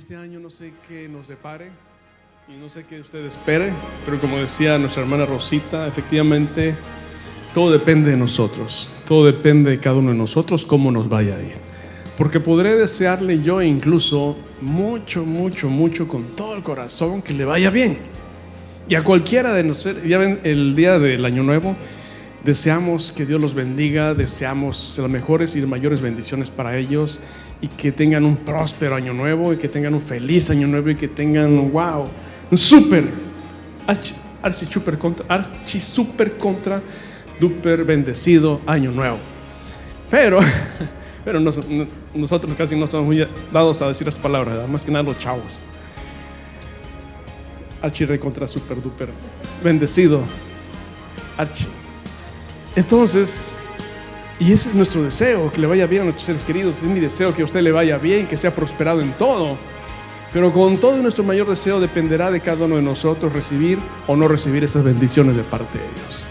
este año no sé qué nos depare y no sé qué usted espere, pero como decía nuestra hermana Rosita, efectivamente todo depende de nosotros, todo depende de cada uno de nosotros cómo nos vaya a ir. Porque podré desearle yo incluso mucho con todo el corazón que le vaya bien. Y a cualquiera de nosotros, ya ven, el día del Año Nuevo, deseamos que Dios los bendiga, deseamos las mejores y mayores bendiciones para ellos y que tengan un próspero Año Nuevo y que tengan un feliz Año Nuevo y que tengan, un súper, archi super contra duper bendecido Año Nuevo. Pero nosotros casi no somos muy dados a decir las palabras, ¿verdad? Más que nada los chavos. Archi recontra super duper bendecido archi. Entonces, y ese es nuestro deseo, que le vaya bien a nuestros seres queridos. Es mi deseo que a usted le vaya bien, que sea prosperado en todo. Pero con todo nuestro mayor deseo dependerá de cada uno de nosotros recibir o no recibir esas bendiciones de parte de Dios.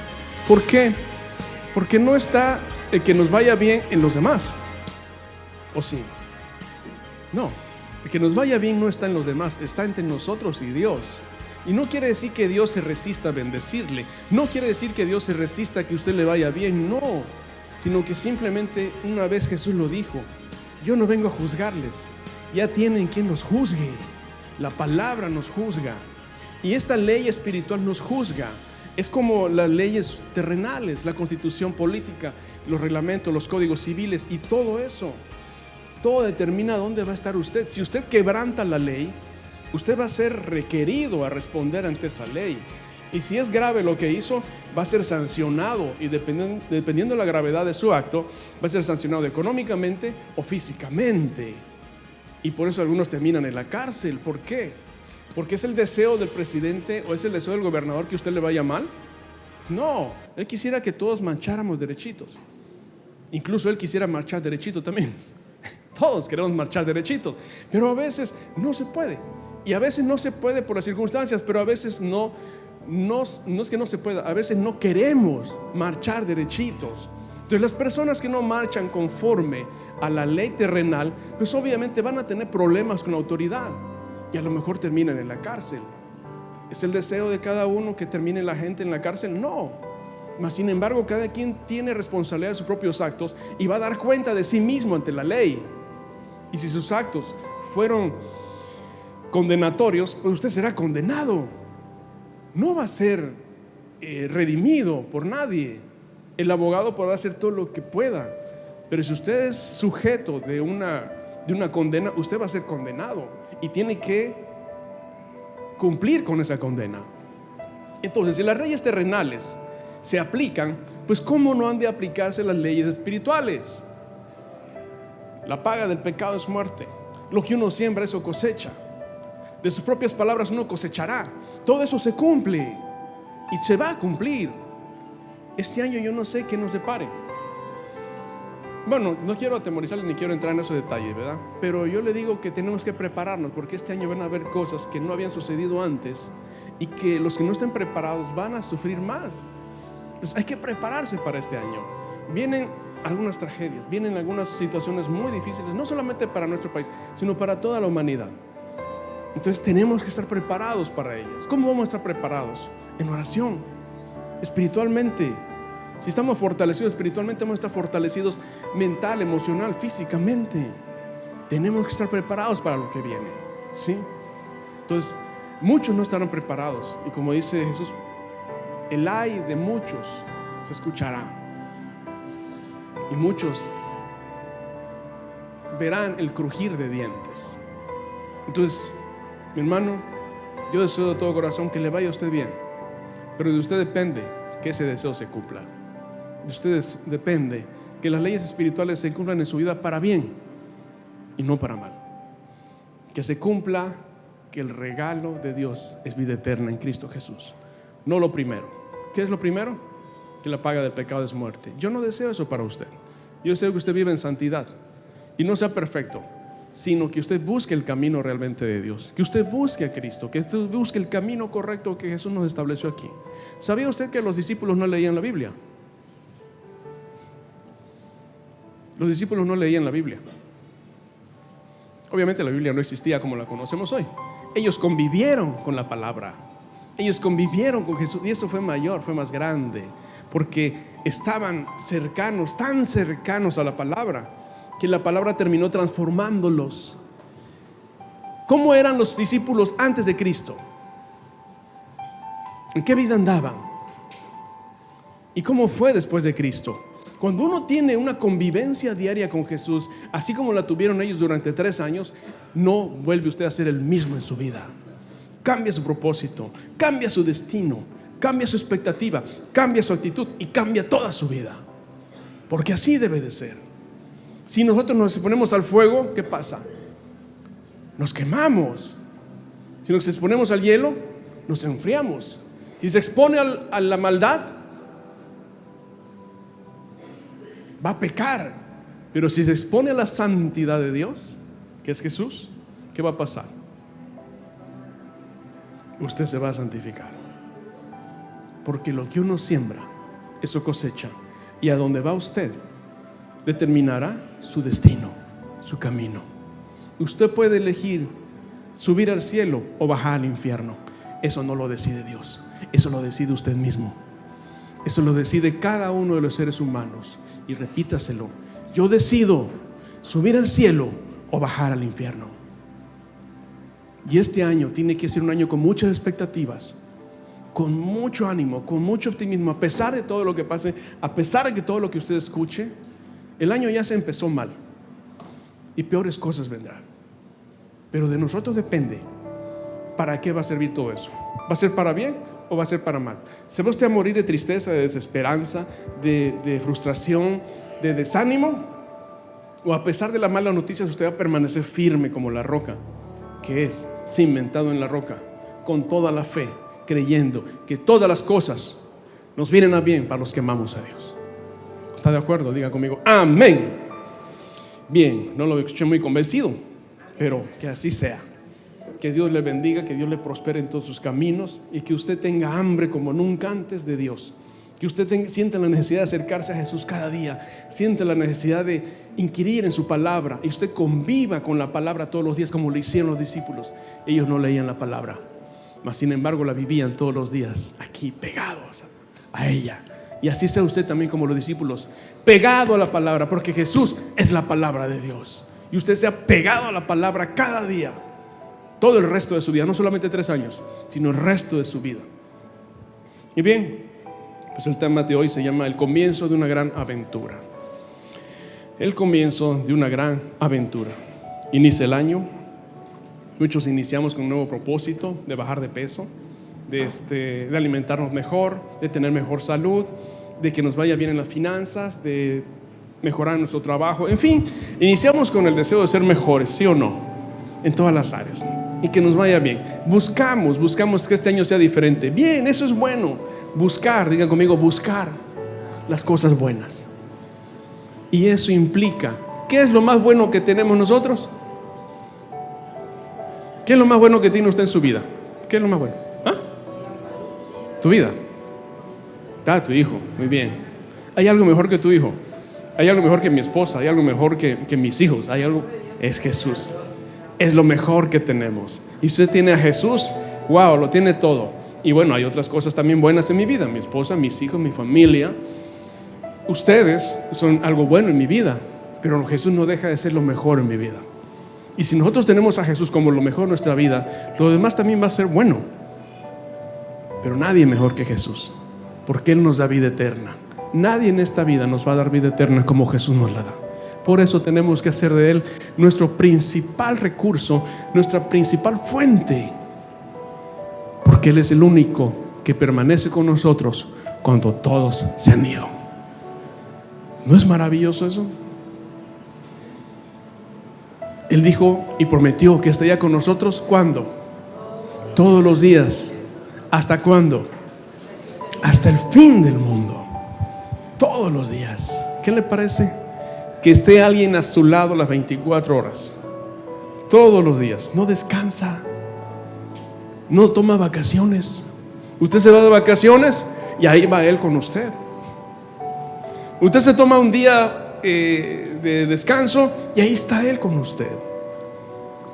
¿Por qué? Porque no está el que nos vaya bien en los demás. ¿O sí? No, el que nos vaya bien no está en los demás, está entre nosotros y Dios. Y no quiere decir que Dios se resista a bendecirle, no quiere decir que Dios se resista a que usted le vaya bien, no, sino que simplemente una vez Jesús lo dijo: yo no vengo a juzgarles, ya tienen quien los juzgue. La palabra nos juzga y esta ley espiritual nos juzga. Es como las leyes terrenales, la constitución política, los reglamentos, los códigos civiles y todo eso. Todo determina dónde va a estar usted. Si usted quebranta la ley, usted va a ser requerido a responder ante esa ley. Y si es grave lo que hizo, va a ser sancionado. Y dependiendo de la gravedad de su acto, va a ser sancionado económicamente o físicamente. Y por eso algunos terminan en la cárcel. ¿Por qué? ¿Porque es el deseo del presidente o es el deseo del gobernador que a usted le vaya mal? No, él quisiera que todos marcháramos derechitos. Incluso él quisiera marchar derechito también. Todos queremos marchar derechitos, pero a veces no se puede. Y a veces no se puede por las circunstancias, pero a veces no es que no se pueda, a veces no queremos marchar derechitos. Entonces las personas que no marchan conforme a la ley terrenal, pues obviamente van a tener problemas con la autoridad y a lo mejor terminan en la cárcel. ¿Es el deseo de cada uno que termine la gente en la cárcel? No. Mas sin embargo, cada quien tiene responsabilidad de sus propios actos y va a dar cuenta de sí mismo ante la ley. Y si sus actos fueron condenatorios, pues usted será condenado. No va a ser redimido por nadie. El abogado podrá hacer todo lo que pueda, pero si usted es sujeto de una condena, usted va a ser condenado y tiene que cumplir con esa condena. Entonces, si las leyes terrenales se aplican, pues ¿cómo no han de aplicarse las leyes espirituales? La paga del pecado es muerte. Lo que uno siembra, eso cosecha. De sus propias palabras uno cosechará. Todo eso se cumple y se va a cumplir. Este año yo no sé qué nos depare. Bueno, no quiero atemorizarle ni quiero entrar en esos detalles, ¿verdad? Pero yo le digo que tenemos que prepararnos, porque este año van a haber cosas que no habían sucedido antes y que los que no estén preparados van a sufrir más. Entonces hay que prepararse para este año. Vienen algunas tragedias, vienen algunas situaciones muy difíciles, no solamente para nuestro país, sino para toda la humanidad. Entonces tenemos que estar preparados para ellas. ¿Cómo vamos a estar preparados? En oración, espiritualmente. Si estamos fortalecidos espiritualmente, vamos a estar fortalecidos mental, emocional, físicamente. Tenemos que estar preparados para lo que viene, ¿sí? Entonces, muchos no estarán preparados. Y como dice Jesús, el ay de muchos se escuchará. Y muchos verán el crujir de dientes. Entonces, mi hermano, yo deseo de todo corazón que le vaya a usted bien, pero de usted depende que ese deseo se cumpla. De ustedes depende que las leyes espirituales se cumplan en su vida para bien y no para mal. Que se cumpla que el regalo de Dios es vida eterna en Cristo Jesús. No lo primero. ¿Qué es lo primero? Que la paga del pecado es muerte. Yo no deseo eso para usted. Yo deseo que usted viva en santidad y no sea perfecto, sino que usted busque el camino realmente de Dios, que usted busque a Cristo, que usted busque el camino correcto que Jesús nos estableció aquí. ¿Sabía usted que los discípulos no leían la Biblia? Los discípulos no leían la Biblia. Obviamente la Biblia no existía como la conocemos hoy. Ellos convivieron con la palabra. Ellos convivieron con Jesús, y eso fue mayor, fue más grande, porque estaban cercanos, tan cercanos a la palabra, que la palabra terminó transformándolos. ¿Cómo eran los discípulos antes de Cristo? ¿En qué vida andaban? ¿Y cómo fue después de Cristo? Cuando uno tiene una convivencia diaria con Jesús, así como la tuvieron ellos durante 3 años, no vuelve usted a ser el mismo en su vida. Cambia su propósito, cambia su destino, cambia su expectativa, cambia su actitud y cambia toda su vida. Porque así debe de ser. Si nosotros nos exponemos al fuego, ¿qué pasa? Nos quemamos. Si nos exponemos al hielo, nos enfriamos. Si se expone a la maldad, va a pecar. Pero si se expone a la santidad de Dios, que es Jesús, ¿qué va a pasar? Usted se va a santificar. Porque lo que uno siembra, eso cosecha. Y a donde va usted, determinará su destino, su camino. Usted puede elegir subir al cielo o bajar al infierno. Eso no lo decide Dios. Eso lo decide usted mismo. Eso lo decide cada uno de los seres humanos. Y repítaselo: yo decido subir al cielo o bajar al infierno. Y este año tiene que ser un año con muchas expectativas, con mucho ánimo, con mucho optimismo. A pesar de todo lo que pase, a pesar de todo lo que usted escuche, el año ya se empezó mal y peores cosas vendrán. Pero de nosotros depende para qué va a servir todo eso. ¿Va a ser para bien o va a ser para mal? ¿Se va usted a morir de tristeza, de desesperanza, de frustración, de desánimo? ¿O a pesar de las malas noticias usted va a permanecer firme como la roca, que es cimentado en la roca, con toda la fe, creyendo que todas las cosas nos vienen a bien para los que amamos a Dios? ¿Está de acuerdo? Diga conmigo: amén. Bien, no lo escuché muy convencido, pero que así sea. Que Dios le bendiga, que Dios le prospere en todos sus caminos y que usted tenga hambre como nunca antes de Dios. Que usted sienta la necesidad de acercarse a Jesús cada día, sienta la necesidad de inquirir en su palabra y usted conviva con la palabra todos los días como lo hicieron los discípulos. Ellos no leían la palabra, mas sin embargo la vivían todos los días aquí pegados a ella. Y así sea usted también como los discípulos, pegado a la palabra, porque Jesús es la palabra de Dios. Y usted sea pegado a la palabra cada día, todo el resto de su vida, no solamente 3 años, sino el resto de su vida. Y bien, pues el tema de hoy se llama el comienzo de una gran aventura. El comienzo de una gran aventura. Inicia el año, muchos iniciamos con un nuevo propósito de bajar de peso, de alimentarnos mejor, de tener mejor salud, de que nos vaya bien en las finanzas, de mejorar nuestro trabajo. En fin, iniciamos con el deseo de ser mejores, ¿sí o no? En todas las áreas, y que nos vaya bien. Buscamos que este año sea diferente. Bien, eso es bueno. Buscar, digan conmigo, buscar las cosas buenas. Y eso implica, ¿qué es lo más bueno que tenemos nosotros? ¿Qué es lo más bueno que tiene usted en su vida? ¿Qué es lo más bueno? ¿Ah? Tu vida. Tu hijo, muy bien. ¿Hay algo mejor que tu hijo? ¿Hay algo mejor que mi esposa? ¿Hay algo mejor que mis hijos? ¿Hay algo? Es Jesús. Es lo mejor que tenemos. Y usted tiene a Jesús, wow, lo tiene todo. Y bueno, hay otras cosas también buenas en mi vida: mi esposa, mis hijos, mi familia. Ustedes son algo bueno en mi vida, pero Jesús no deja de ser lo mejor en mi vida. Y si nosotros tenemos a Jesús como lo mejor en nuestra vida, lo demás también va a ser bueno. Pero nadie mejor que Jesús, porque Él nos da vida eterna. Nadie en esta vida nos va a dar vida eterna como Jesús nos la da. Por eso tenemos que hacer de Él nuestro principal recurso, nuestra principal fuente, porque Él es el único que permanece con nosotros cuando todos se han ido. ¿No es maravilloso eso? Él dijo y prometió que estaría con nosotros, ¿cuándo? Todos los días. ¿Hasta cuándo? Hasta el fin del mundo. Todos los días. ¿Qué le parece? Que esté alguien a su lado las 24 horas, todos los días. No descansa, no toma vacaciones. Usted se va de vacaciones y ahí va Él con usted. Usted se toma un día de descanso y ahí está Él con usted.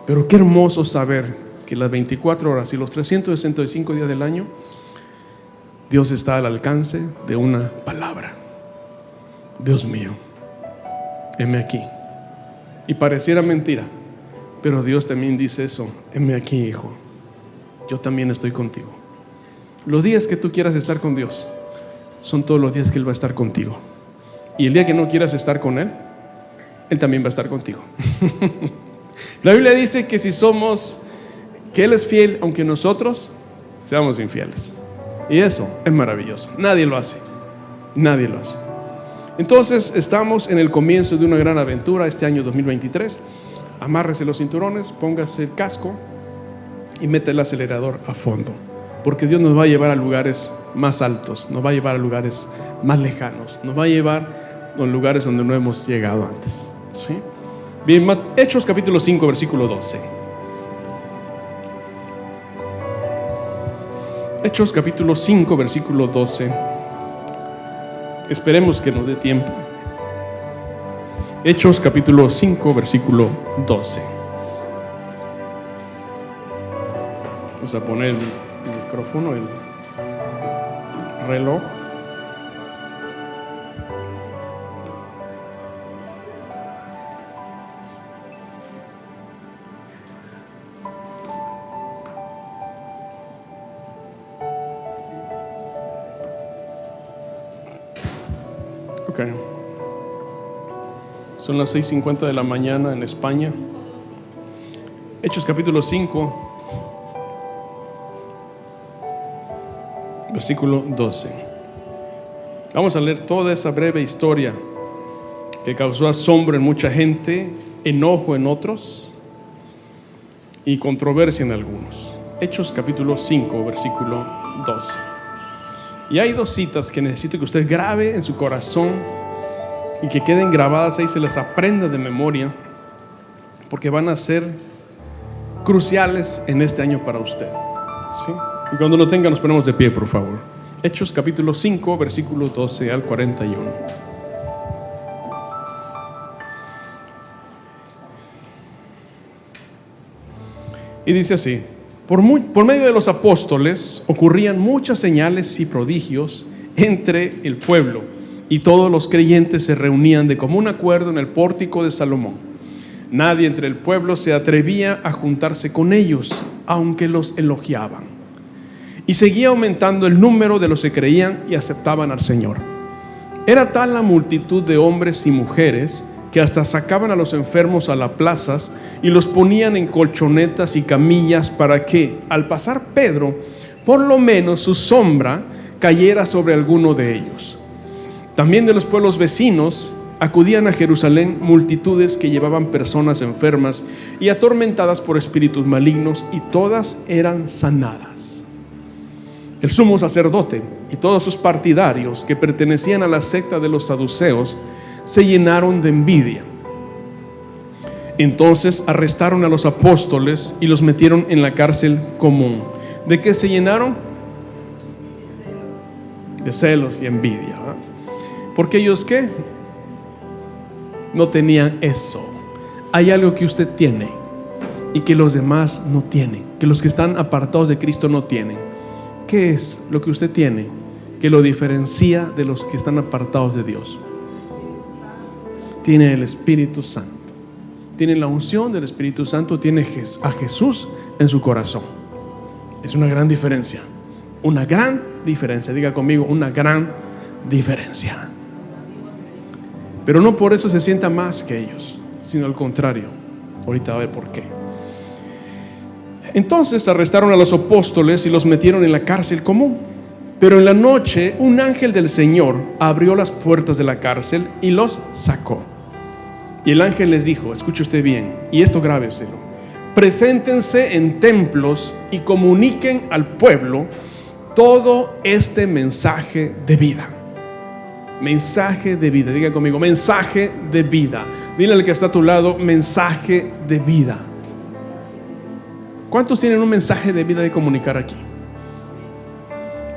Pero qué hermoso saber que las 24 horas y los 365 días del año, Dios está al alcance de una palabra. Dios mío, heme aquí. Y pareciera mentira, pero Dios también dice eso: heme aquí, hijo, yo también estoy contigo. Los días que tú quieras estar con Dios son todos los días que Él va a estar contigo. Y el día que no quieras estar con Él, Él también va a estar contigo. La Biblia dice que que Él es fiel aunque nosotros seamos infieles. Y eso es maravilloso. Nadie lo hace. Nadie lo hace. Entonces estamos en el comienzo de una gran aventura este año 2023. Amárrese los cinturones, póngase el casco y mete el acelerador a fondo, porque Dios nos va a llevar a lugares más altos, nos va a llevar a lugares más lejanos, nos va a llevar a lugares donde no hemos llegado antes, ¿sí? Bien, Hechos capítulo 5 versículo 12. Hechos capítulo 5 versículo 12. Esperemos que nos dé tiempo. Hechos capítulo 5 versículo 12. Vamos a poner el micrófono, el reloj. Ok. Son las 6:50 de la mañana en España. Hechos capítulo 5 versículo 12. Vamos a leer toda esa breve historia que causó asombro en mucha gente, enojo en otros y controversia en algunos. Hechos capítulo 5 versículo 12. Y hay dos citas que necesito que usted grabe en su corazón y que queden grabadas ahí, se las aprenda de memoria, porque van a ser cruciales en este año para usted, ¿sí? Y cuando lo tenga nos ponemos de pie, por favor. Hechos capítulo 5 versículo 12 al 41. Y dice así: por medio de los apóstoles ocurrían muchas señales y prodigios entre el pueblo, y todos los creyentes se reunían de común acuerdo en el pórtico de Salomón. Nadie entre el pueblo se atrevía a juntarse con ellos, aunque los elogiaban. Y seguía aumentando el número de los que creían y aceptaban al Señor. Era tal la multitud de hombres y mujeres que hasta sacaban a los enfermos a las plazas y los ponían en colchonetas y camillas, para que, al pasar Pedro, por lo menos su sombra cayera sobre alguno de ellos. También de los pueblos vecinos acudían a Jerusalén multitudes que llevaban personas enfermas y atormentadas por espíritus malignos, y todas eran sanadas. El sumo sacerdote y todos sus partidarios, que pertenecían a la secta de los saduceos, se llenaron de envidia. Entonces arrestaron a los apóstoles y los metieron en la cárcel común. ¿De qué se llenaron? De celos y envidia, ¿verdad? Porque ellos, ¿qué? No tenían eso. Hay algo que usted tiene y que los demás no tienen, que los que están apartados de Cristo no tienen. ¿Qué es lo que usted tiene que lo diferencia de los que están apartados de Dios? Tiene el Espíritu Santo. Tiene la unción del Espíritu Santo. Tiene a Jesús en su corazón. Es una gran diferencia. Una gran diferencia. Diga conmigo, una gran diferencia. Pero no por eso se sienta más que ellos, sino al contrario. Ahorita va a ver por qué. Entonces arrestaron a los apóstoles y los metieron en la cárcel común. Pero en la noche un ángel del Señor abrió las puertas de la cárcel y los sacó. Y el ángel les dijo, escuche usted bien, y esto grábeselo: preséntense en templos y comuniquen al pueblo todo este mensaje de vida. Mensaje de vida. Diga conmigo, mensaje de vida. Dile al que está a tu lado, mensaje de vida. ¿Cuántos tienen un mensaje de vida de comunicar aquí?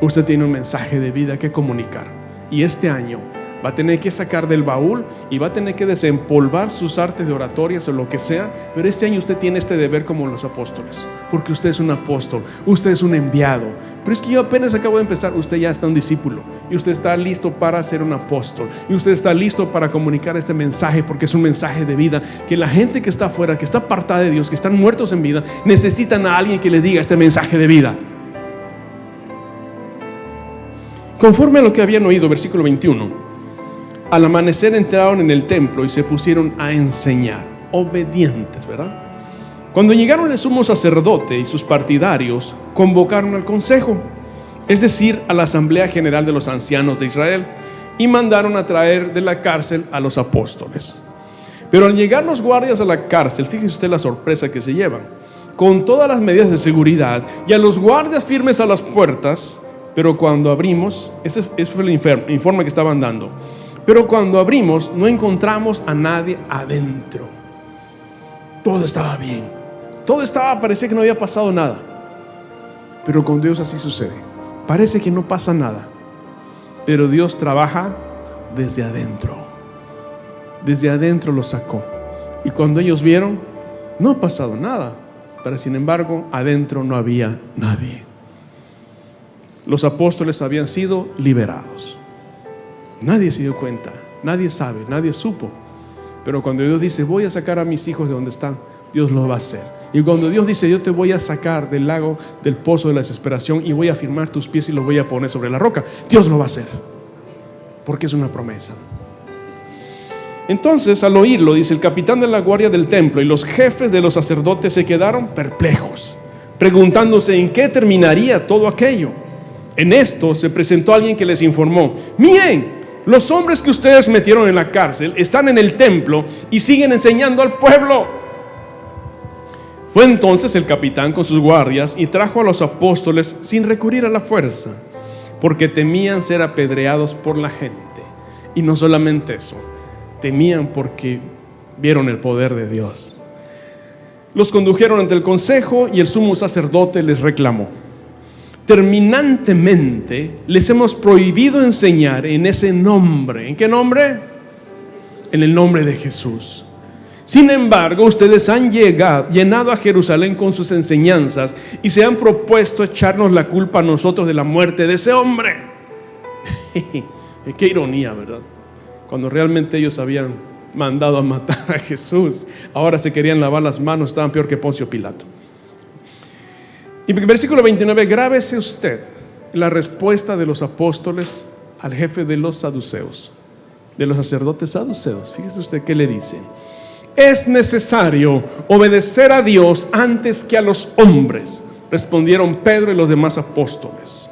Usted tiene un mensaje de vida que comunicar. Y este año Va a tener que sacar del baúl y va a tener que desempolvar sus artes de oratorias o lo que sea. Pero este año usted tiene este deber como los apóstoles, porque usted es un apóstol, usted es un enviado. Pero es que yo apenas acabo de empezar. Usted ya está un discípulo y usted está listo para ser un apóstol, y usted está listo para comunicar este mensaje, porque es un mensaje de vida, que la gente que está afuera, que está apartada de Dios, que están muertos en vida, necesitan a alguien que les diga este mensaje de vida. Conforme a lo que habían oído, versículo 21, al amanecer entraron en el templo y se pusieron a enseñar, obedientes, ¿verdad? Cuando llegaron el sumo sacerdote y sus partidarios, convocaron al consejo, es decir, a la asamblea general de los ancianos de Israel, y mandaron a traer de la cárcel a los apóstoles. Pero al llegar los guardias a la cárcel, fíjese usted la sorpresa que se llevan, con todas las medidas de seguridad, y a los guardias firmes a las puertas. Pero cuando abrimos, ese fue el informe que estaban dando, pero cuando abrimos no encontramos a nadie adentro. Todo estaba bien, todo estaba, parecía que no había pasado nada. Pero con Dios así sucede, parece que no pasa nada, pero Dios trabaja desde adentro. Desde adentro los sacó, y cuando ellos vieron, no ha pasado nada, pero sin embargo adentro no había nadie. Los apóstoles habían sido liberados. Nadie se dio cuenta, nadie sabe, nadie supo. Pero cuando Dios dice, voy a sacar a mis hijos de donde están, Dios lo va a hacer. Y cuando Dios dice, yo te voy a sacar del lago, del pozo de la desesperación, y voy a firmar tus pies y los voy a poner sobre la roca, Dios lo va a hacer, porque es una promesa. Entonces, al oírlo, dice, el capitán de la guardia del templo y los jefes de los sacerdotes se quedaron perplejos, preguntándose en qué terminaría todo aquello. En esto se presentó alguien que les informó: miren, los hombres que ustedes metieron en la cárcel están en el templo y siguen enseñando al pueblo. Fue entonces el capitán con sus guardias y trajo a los apóstoles sin recurrir a la fuerza, porque temían ser apedreados por la gente. Y no solamente eso, temían porque vieron el poder de Dios. Los condujeron ante el consejo y el sumo sacerdote les reclamó: terminantemente les hemos prohibido enseñar en ese nombre. ¿En qué nombre? En el nombre de Jesús. Sin embargo, ustedes han llenado a Jerusalén con sus enseñanzas y se han propuesto echarnos la culpa a nosotros de la muerte de ese hombre. Qué ironía, ¿verdad? Cuando realmente ellos habían mandado a matar a Jesús, ahora se querían lavar las manos, estaban peor que Poncio Pilato. Y versículo 29, grábese usted la respuesta de los apóstoles al jefe de los saduceos, de los sacerdotes saduceos. Fíjese usted qué le dicen: es necesario obedecer a Dios antes que a los hombres, respondieron Pedro y los demás apóstoles.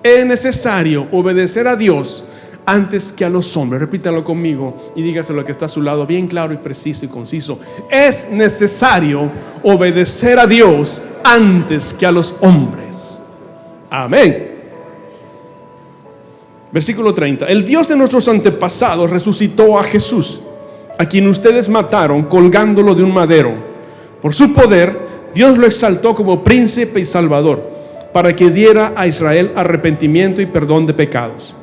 Es necesario obedecer a Dios antes que a los hombres. Repítalo conmigo y dígaselo al que está a su lado, bien claro y preciso y conciso. Es necesario obedecer a Dios antes que a los hombres. Amén. Versículo 30. El Dios de nuestros antepasados resucitó a Jesús, a quien ustedes mataron colgándolo de un madero. Por su poder, Dios lo exaltó como príncipe y salvador, para que diera a Israel arrepentimiento y perdón de pecados.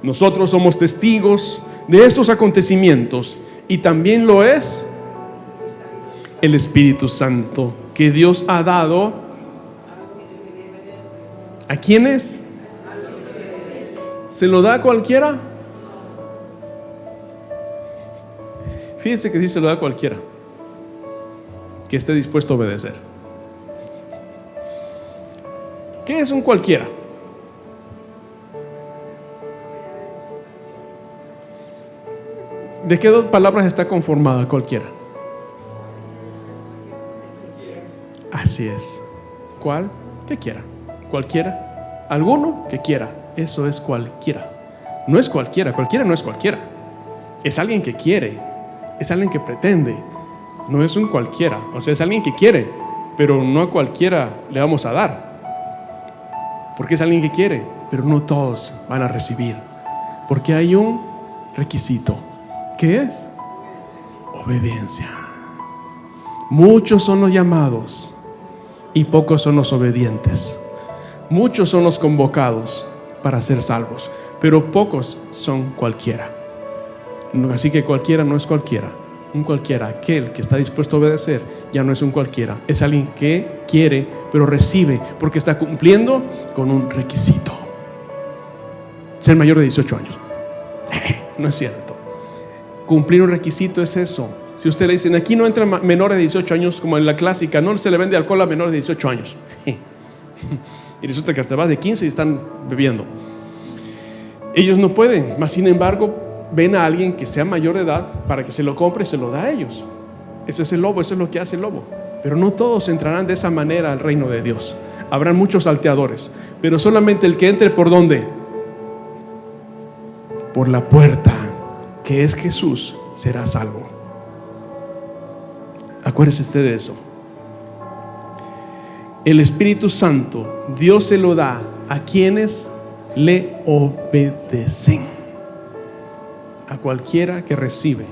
Nosotros somos testigos de estos acontecimientos, y también lo es el Espíritu Santo que Dios ha dado. ¿A quiénes? ¿Se lo da a cualquiera? Fíjense que sí se lo da a cualquiera que esté dispuesto a obedecer. ¿Qué es un cualquiera? ¿De qué dos palabras está conformada cualquiera? Así es. ¿Cuál? Que quiera. Cualquiera. Alguno que quiera. Eso es cualquiera. No es cualquiera. Cualquiera no es cualquiera. Es alguien que quiere. Es alguien que pretende. No es un cualquiera. O sea, es alguien que quiere, pero no a cualquiera le vamos a dar. Porque es alguien que quiere, pero no todos van a recibir. Porque hay un requisito. ¿Qué es? Obediencia. Muchos son los llamados y pocos son los obedientes. Muchos son los convocados para ser salvos, pero pocos son cualquiera. Así que cualquiera no es cualquiera. Un cualquiera, aquel que está dispuesto a obedecer, ya no es un cualquiera. Es alguien que quiere, pero recibe, porque está cumpliendo con un requisito: ser mayor de 18 años. No es cierto. Cumplir un requisito es eso. Si usted le dicen, aquí no entran menores de 18 años, como en la clásica, no se le vende alcohol a menores de 18 años. Y resulta que hasta más de 15 y están bebiendo. Ellos no pueden, mas sin embargo ven a alguien que sea mayor de edad para que se lo compre y se lo da a ellos. Eso es el lobo, eso es lo que hace el lobo. Pero no todos entrarán de esa manera al reino de Dios. Habrán muchos salteadores, pero solamente el que entre, ¿por dónde? Por la puerta, que es Jesús, será salvo. Acuérdese usted de eso. El Espíritu Santo, Dios se lo da a quienes le obedecen. A cualquiera que recibe.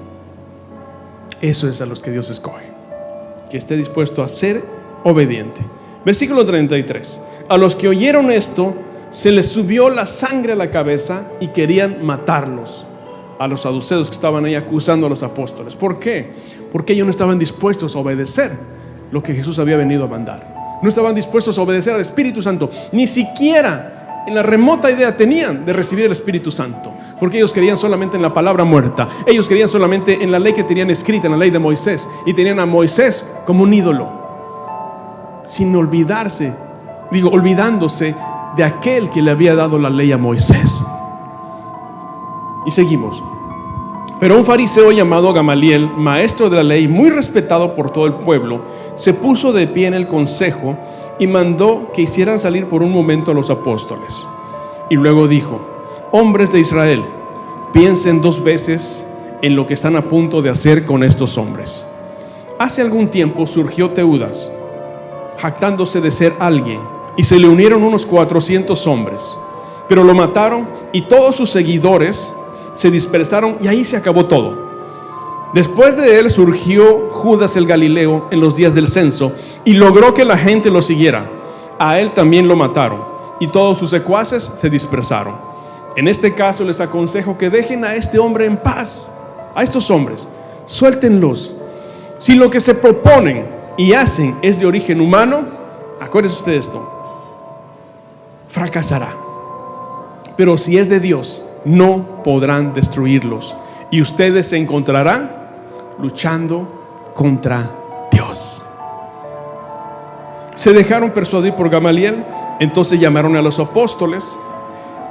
Eso es a los que Dios escoge, que esté dispuesto a ser obediente. Versículo 33. A los que oyeron esto, se les subió la sangre a la cabeza y querían matarlos. A los saduceos que estaban ahí acusando a los apóstoles. ¿Por qué? Porque ellos no estaban dispuestos a obedecer lo que Jesús había venido a mandar. No estaban dispuestos a obedecer al Espíritu Santo. Ni siquiera en la remota idea tenían de recibir el Espíritu Santo, porque ellos creían solamente en la palabra muerta. Ellos creían solamente en la ley que tenían escrita, en la ley de Moisés, y tenían a Moisés como un ídolo, sin olvidándose de aquel que le había dado la ley a Moisés. Y seguimos. Pero un fariseo llamado Gamaliel, maestro de la ley, muy respetado por todo el pueblo, se puso de pie en el consejo y mandó que hicieran salir por un momento a los apóstoles. Y luego dijo: hombres de Israel, piensen 2 veces en lo que están a punto de hacer con estos hombres. Hace algún tiempo surgió Teudas, jactándose de ser alguien, y se le unieron unos 400 hombres, pero lo mataron y todos sus seguidores se dispersaron, y ahí se acabó todo. Después de él surgió Judas el Galileo en los días del censo y logró que la gente lo siguiera. A él también lo mataron y todos sus secuaces se dispersaron. En este caso les aconsejo que dejen a este hombre en paz. A estos hombres, suéltenlos. Si lo que se proponen y hacen es de origen humano, acuérdese usted de esto, fracasará. Pero si es de Dios, no podrán destruirlos, y ustedes se encontrarán luchando contra Dios. Se dejaron persuadir por Gamaliel. Entonces llamaron a los apóstoles,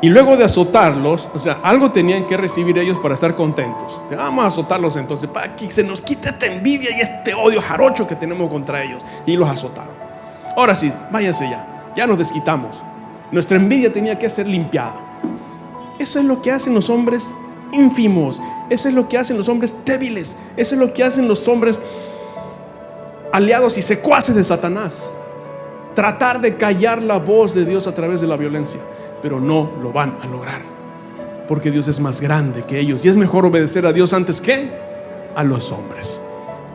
y luego de azotarlos, o sea, algo tenían que recibir ellos para estar contentos. Vamos a azotarlos entonces, para que se nos quite esta envidia y este odio jarocho que tenemos contra ellos. Y los azotaron. Ahora sí, váyanse ya nos desquitamos. Nuestra envidia tenía que ser limpiada. Eso es lo que hacen los hombres ínfimos. Eso es lo que hacen los hombres débiles. Eso es lo que hacen los hombres aliados y secuaces de Satanás. Tratar de callar la voz de Dios a través de la violencia. Pero no lo van a lograr, porque Dios es más grande que ellos, y es mejor obedecer a Dios antes que a los hombres.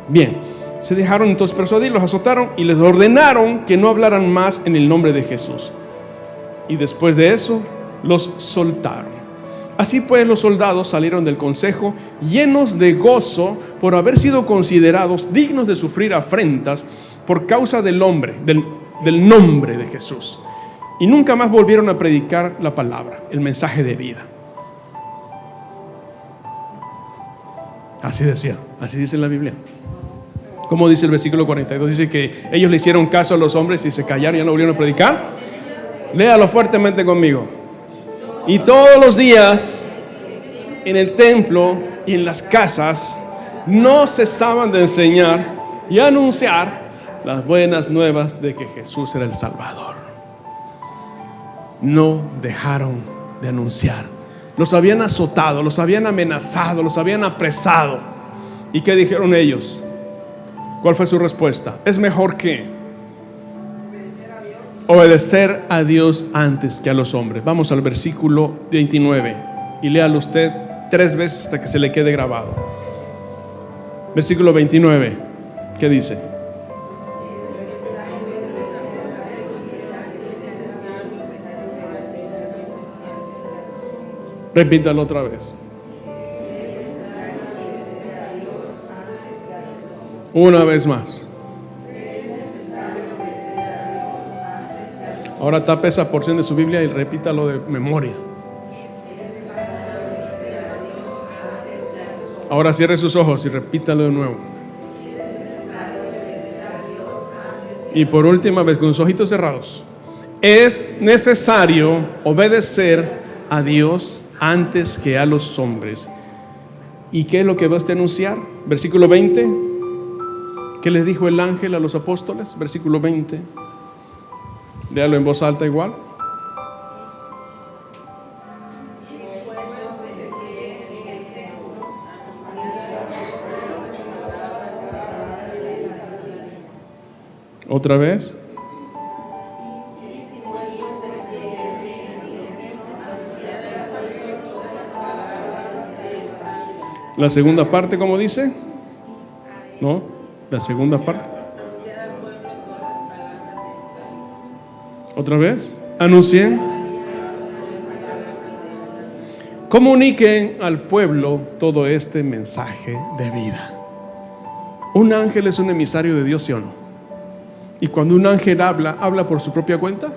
Bien, se dejaron entonces persuadir, los azotaron y les ordenaron que no hablaran más en el nombre de Jesús. Y después de eso los soltaron. Así pues, los soldados salieron del consejo llenos de gozo por haber sido considerados dignos de sufrir afrentas por causa del nombre de Jesús. Y nunca más volvieron a predicar la palabra, el mensaje de vida. Así decía, así dice la Biblia. Como dice el versículo 42, dice que ellos le hicieron caso a los hombres y se callaron y ya no volvieron a predicar. Léalo fuertemente conmigo. Y todos los días en el templo y en las casas no cesaban de enseñar y anunciar las buenas nuevas de que Jesús era el Salvador. No dejaron de anunciar. Los habían azotado, los habían amenazado, los habían apresado. ¿Y qué dijeron ellos? ¿Cuál fue su respuesta? Es mejor que obedecer a Dios antes que a los hombres. Vamos al versículo 29 y léalo usted 3 veces hasta que se le quede grabado. Versículo 29, ¿qué dice? Repítalo otra vez. Una vez más. Ahora tape esa porción de su Biblia y repítalo de memoria. Ahora cierre sus ojos y repítalo de nuevo. Y por última vez, con sus ojitos cerrados. Es necesario obedecer a Dios antes que a los hombres. ¿Y qué es lo que va usted a anunciar? Versículo 20. ¿Qué les dijo el ángel a los apóstoles? Versículo 20. Léalo en voz alta igual. Otra vez. La segunda parte, ¿cómo dice? No, la segunda parte. Otra vez. Anuncien. Comuniquen al pueblo todo este mensaje de vida. Un ángel es un emisario de Dios, ¿sí o no? Y cuando un ángel ¿habla por su propia cuenta?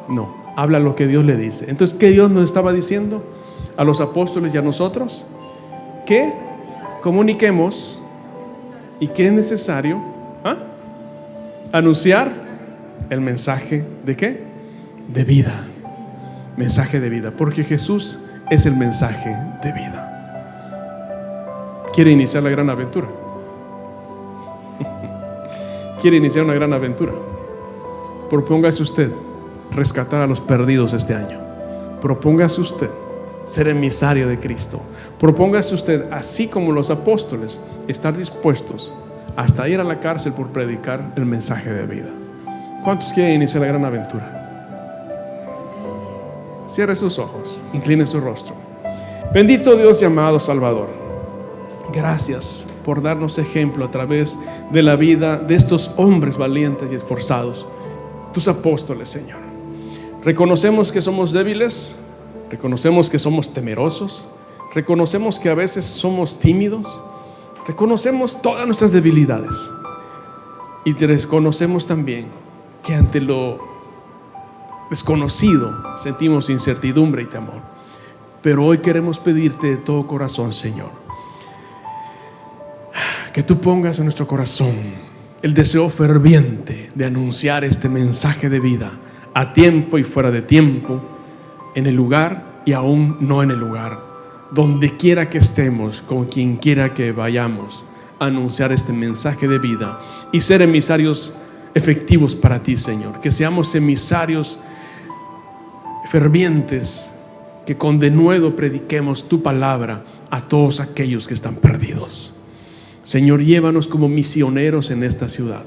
No, habla lo que Dios le dice. Entonces, ¿qué Dios nos estaba diciendo a los apóstoles y a nosotros? Que comuniquemos. ¿Y qué es necesario? Anunciar el mensaje ¿de qué? De vida. Mensaje de vida, porque Jesús es el mensaje de vida. ¿Quiere iniciar la gran aventura? ¿Quiere iniciar una gran aventura? Propóngase usted rescatar a los perdidos este año. Propóngase usted ser emisario de Cristo. Propóngase usted, así como los apóstoles, estar dispuestos hasta ir a la cárcel por predicar el mensaje de vida. ¿Cuántos quieren iniciar la gran aventura? Cierre sus ojos, incline su rostro. Bendito Dios y amado Salvador, gracias por darnos ejemplo a través de la vida de estos hombres valientes y esforzados, tus apóstoles, Señor. Reconocemos que somos débiles, reconocemos que somos temerosos, reconocemos que a veces somos tímidos, reconocemos todas nuestras debilidades y te reconocemos también que ante lo desconocido sentimos incertidumbre y temor. Pero hoy queremos pedirte de todo corazón, Señor, que tú pongas en nuestro corazón el deseo ferviente de anunciar este mensaje de vida a tiempo y fuera de tiempo, en el lugar y aún no en el lugar, donde quiera que estemos, con quien quiera que vayamos, a anunciar este mensaje de vida y ser emisarios efectivos para ti, Señor. Que seamos emisarios fervientes, que con denuedo prediquemos tu palabra a todos aquellos que están perdidos. Señor, llévanos como misioneros en esta ciudad,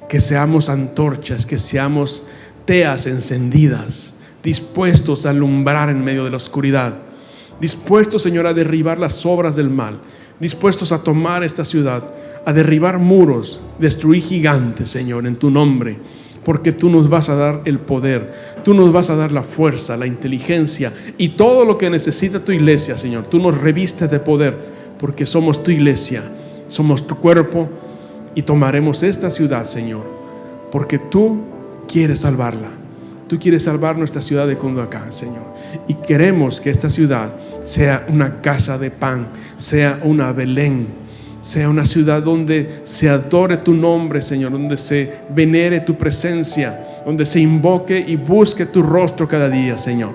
que seamos antorchas, que seamos teas encendidas, dispuestos a alumbrar en medio de la oscuridad, dispuestos, Señor, a derribar las obras del mal, dispuestos a tomar esta ciudad, a derribar muros, destruir gigantes, Señor, en tu nombre, porque tú nos vas a dar el poder, tú nos vas a dar la fuerza, la inteligencia y todo lo que necesita tu iglesia, Señor. Tú nos revistes de poder, porque somos tu iglesia, somos tu cuerpo y tomaremos esta ciudad, Señor, porque tú quieres salvarla. Tú quieres salvar nuestra ciudad de Cunduacán, Señor, y queremos que esta ciudad sea una casa de pan, sea una Belén, sea una ciudad donde se adore tu nombre, Señor, donde se venere tu presencia, donde se invoque y busque tu rostro cada día, Señor.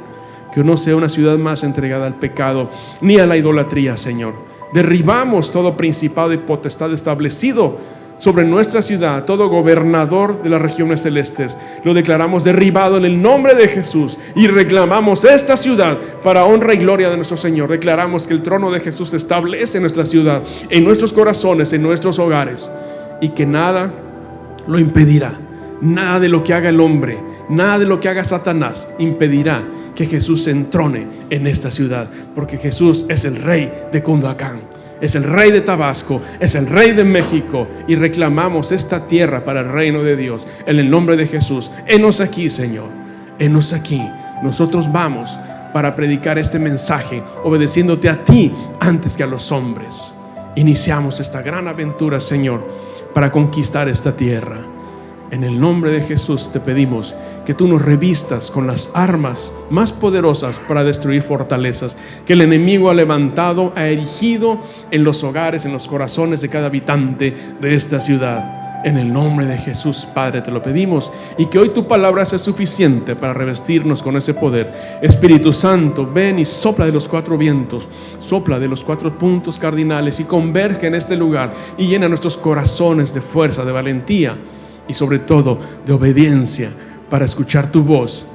Que no sea una ciudad más entregada al pecado ni a la idolatría, Señor. Derribamos todo principado y potestad establecido sobre nuestra ciudad, todo gobernador de las regiones celestes. Lo declaramos derribado en el nombre de Jesús y reclamamos esta ciudad para honra y gloria de nuestro Señor. Declaramos que el trono de Jesús se establece en nuestra ciudad, en nuestros corazones, en nuestros hogares, y que nada lo impedirá. Nada de lo que haga el hombre, nada de lo que haga Satanás impedirá que Jesús se entrone en esta ciudad, porque Jesús es el Rey de Cunduacán, es el Rey de Tabasco, es el Rey de México, y reclamamos esta tierra para el reino de Dios en el nombre de Jesús. Henos aquí, Señor, henos aquí. Nosotros vamos para predicar este mensaje, obedeciéndote a ti antes que a los hombres. Iniciamos esta gran aventura, Señor, para conquistar esta tierra. En el nombre de Jesús te pedimos que tú nos revistas con las armas más poderosas para destruir fortalezas que el enemigo ha levantado, ha erigido en los hogares, en los corazones de cada habitante de esta ciudad. En el nombre de Jesús, Padre, te lo pedimos, y que hoy tu palabra sea suficiente para revestirnos con ese poder. Espíritu Santo, ven y sopla de los 4 vientos, sopla de los 4 puntos cardinales y converge en este lugar y llena nuestros corazones de fuerza, de valentía y sobre todo de obediencia para escuchar tu voz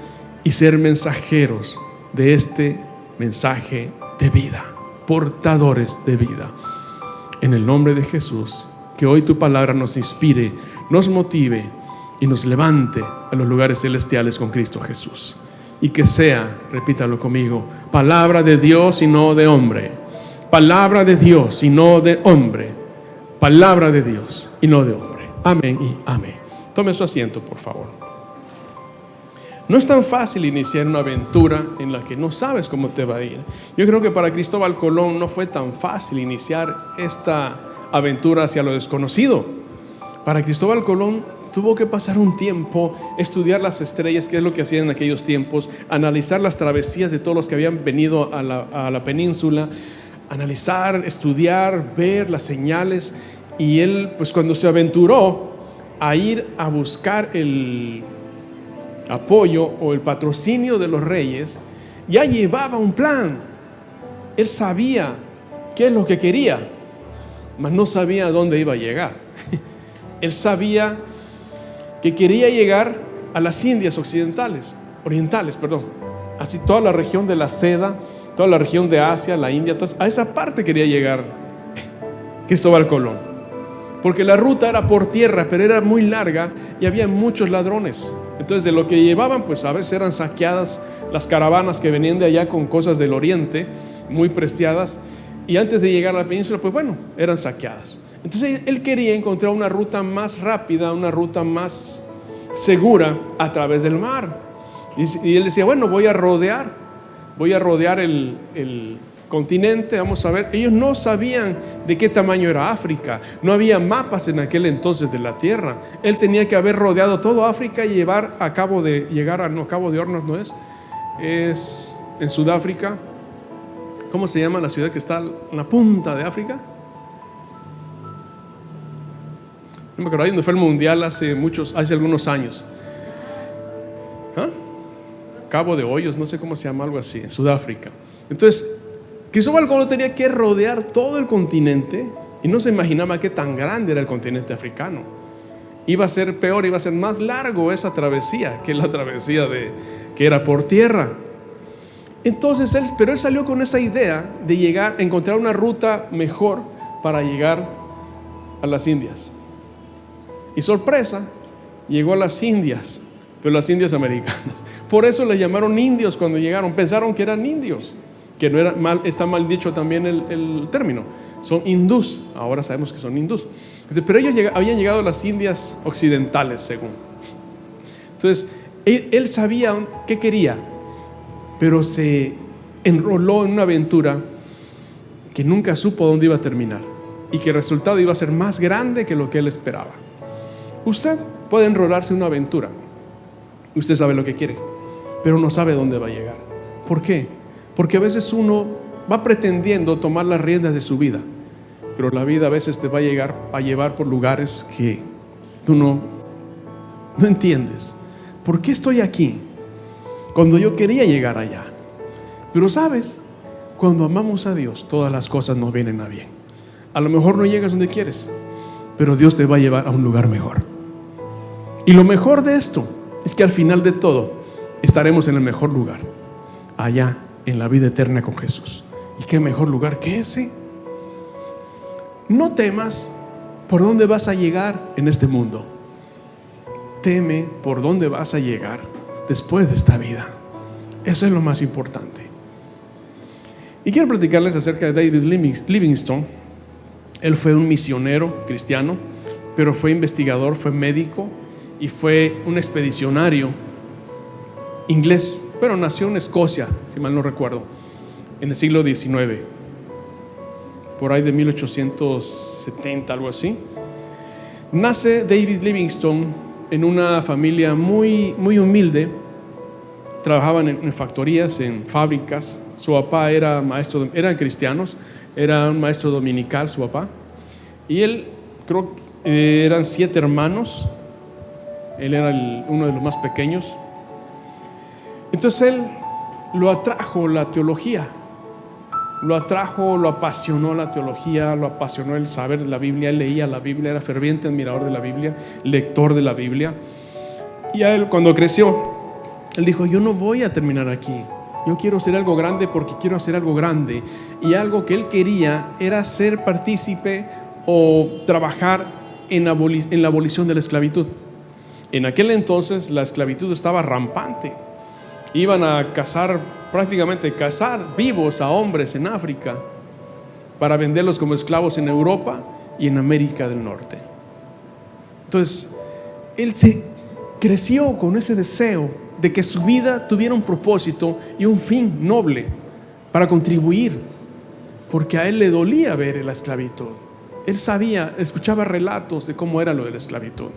y ser mensajeros de este mensaje de vida, portadores de vida. En el nombre de Jesús, que hoy tu palabra nos inspire, nos motive y nos levante a los lugares celestiales con Cristo Jesús. Y que sea, repítalo conmigo, palabra de Dios y no de hombre. Palabra de Dios y no de hombre. Palabra de Dios y no de hombre. Amén y amén. Tome su asiento, por favor. No es tan fácil iniciar una aventura en la que no sabes cómo te va a ir. Yo creo que para Cristóbal Colón no fue tan fácil iniciar esta aventura hacia lo desconocido. Para Cristóbal Colón tuvo que pasar un tiempo, estudiar las estrellas, que es lo que hacían en aquellos tiempos, analizar las travesías de todos los que habían venido a la península, analizar, estudiar, ver las señales. Y él, pues cuando se aventuró a ir a buscar el apoyo o el patrocinio de los reyes, ya llevaba un plan. Él sabía qué es lo que quería, mas no sabía a dónde iba a llegar. Él sabía que quería llegar a las Indias orientales, así toda la región de la seda, toda la región de Asia, la India, a esa parte quería llegar Cristóbal Colón, porque la ruta era por tierra, pero era muy larga y había muchos ladrones. Entonces de lo que llevaban, pues a veces eran saqueadas las caravanas que venían de allá con cosas del oriente, muy preciadas, y antes de llegar a la península, pues bueno, eran saqueadas. Entonces él quería encontrar una ruta más rápida, una ruta más segura a través del mar. Y él decía, bueno, voy a rodear el continente, vamos a ver. Ellos no sabían de qué tamaño era África, no había mapas en aquel entonces de la tierra. Él tenía que haber rodeado toda África y llegar a Cabo de Hornos, ¿no es? Es en Sudáfrica. ¿Cómo se llama la ciudad que está en la punta de África? No me acuerdo, ahí donde fue el mundial hace algunos años. Cabo de Hoyos, no sé cómo se llama, algo así, en Sudáfrica. Entonces, Cristóbal Colón tenía que rodear todo el continente y no se imaginaba qué tan grande era el continente africano. Iba a ser peor, iba a ser más largo esa travesía que la travesía que era por tierra. Entonces pero él salió con esa idea de encontrar una ruta mejor para llegar a las Indias. Y sorpresa, llegó a las Indias, pero las Indias americanas. Por eso le llamaron indios cuando llegaron. Pensaron que eran indios, que no era mal, está mal dicho también el término. Son hindús, ahora sabemos que son hindús. Pero ellos habían llegado a las Indias occidentales, según. Entonces, él sabía qué quería, pero se enroló en una aventura que nunca supo dónde iba a terminar y que el resultado iba a ser más grande que lo que él esperaba. Usted puede enrolarse en una aventura, usted sabe lo que quiere, pero no sabe dónde va a llegar. ¿Por qué? Porque a veces uno va pretendiendo tomar las riendas de su vida, pero la vida a veces te va a llevar por lugares que tú no entiendes. ¿Por qué estoy aquí cuando yo quería llegar allá? Pero sabes, cuando amamos a Dios, todas las cosas nos vienen a bien. A lo mejor no llegas donde quieres, pero Dios te va a llevar a un lugar mejor. Y lo mejor de esto es que al final de todo estaremos en el mejor lugar, allá en la vida eterna con Jesús. ¿Y qué mejor lugar que ese? No temas por dónde vas a llegar en este mundo. Teme por dónde vas a llegar después de esta vida. Eso es lo más importante. Y quiero platicarles acerca de David Livingstone. Él fue un misionero cristiano, pero fue investigador, fue médico y fue un expedicionario inglés. Pero nació en Escocia, si mal no recuerdo, en el siglo XIX, por ahí de 1870, algo así. Nace David Livingstone en una familia muy, muy humilde. Trabajaban en factorías, en fábricas. Su papá era maestro, eran cristianos, era un maestro dominical su papá. Y él, creo que eran 7 hermanos. Él era uno de los más pequeños. Entonces él lo atrajo la teología. Lo atrajo, lo apasionó la teología, lo apasionó el saber de la Biblia. Él leía la Biblia, era ferviente admirador de la Biblia, lector de la Biblia. Y a él, cuando creció, él dijo: yo no voy a terminar aquí. Yo quiero ser algo grande porque quiero hacer algo grande. Y algo que él quería era ser partícipe o trabajar en la abolición de la esclavitud. En aquel entonces la esclavitud estaba rampante. Iban a prácticamente cazar vivos a hombres en África para venderlos como esclavos en Europa y en América del Norte. Entonces, él se creció con ese deseo de que su vida tuviera un propósito y un fin noble para contribuir, porque a él le dolía ver la esclavitud. Él sabía, escuchaba relatos de cómo era lo de la esclavitud.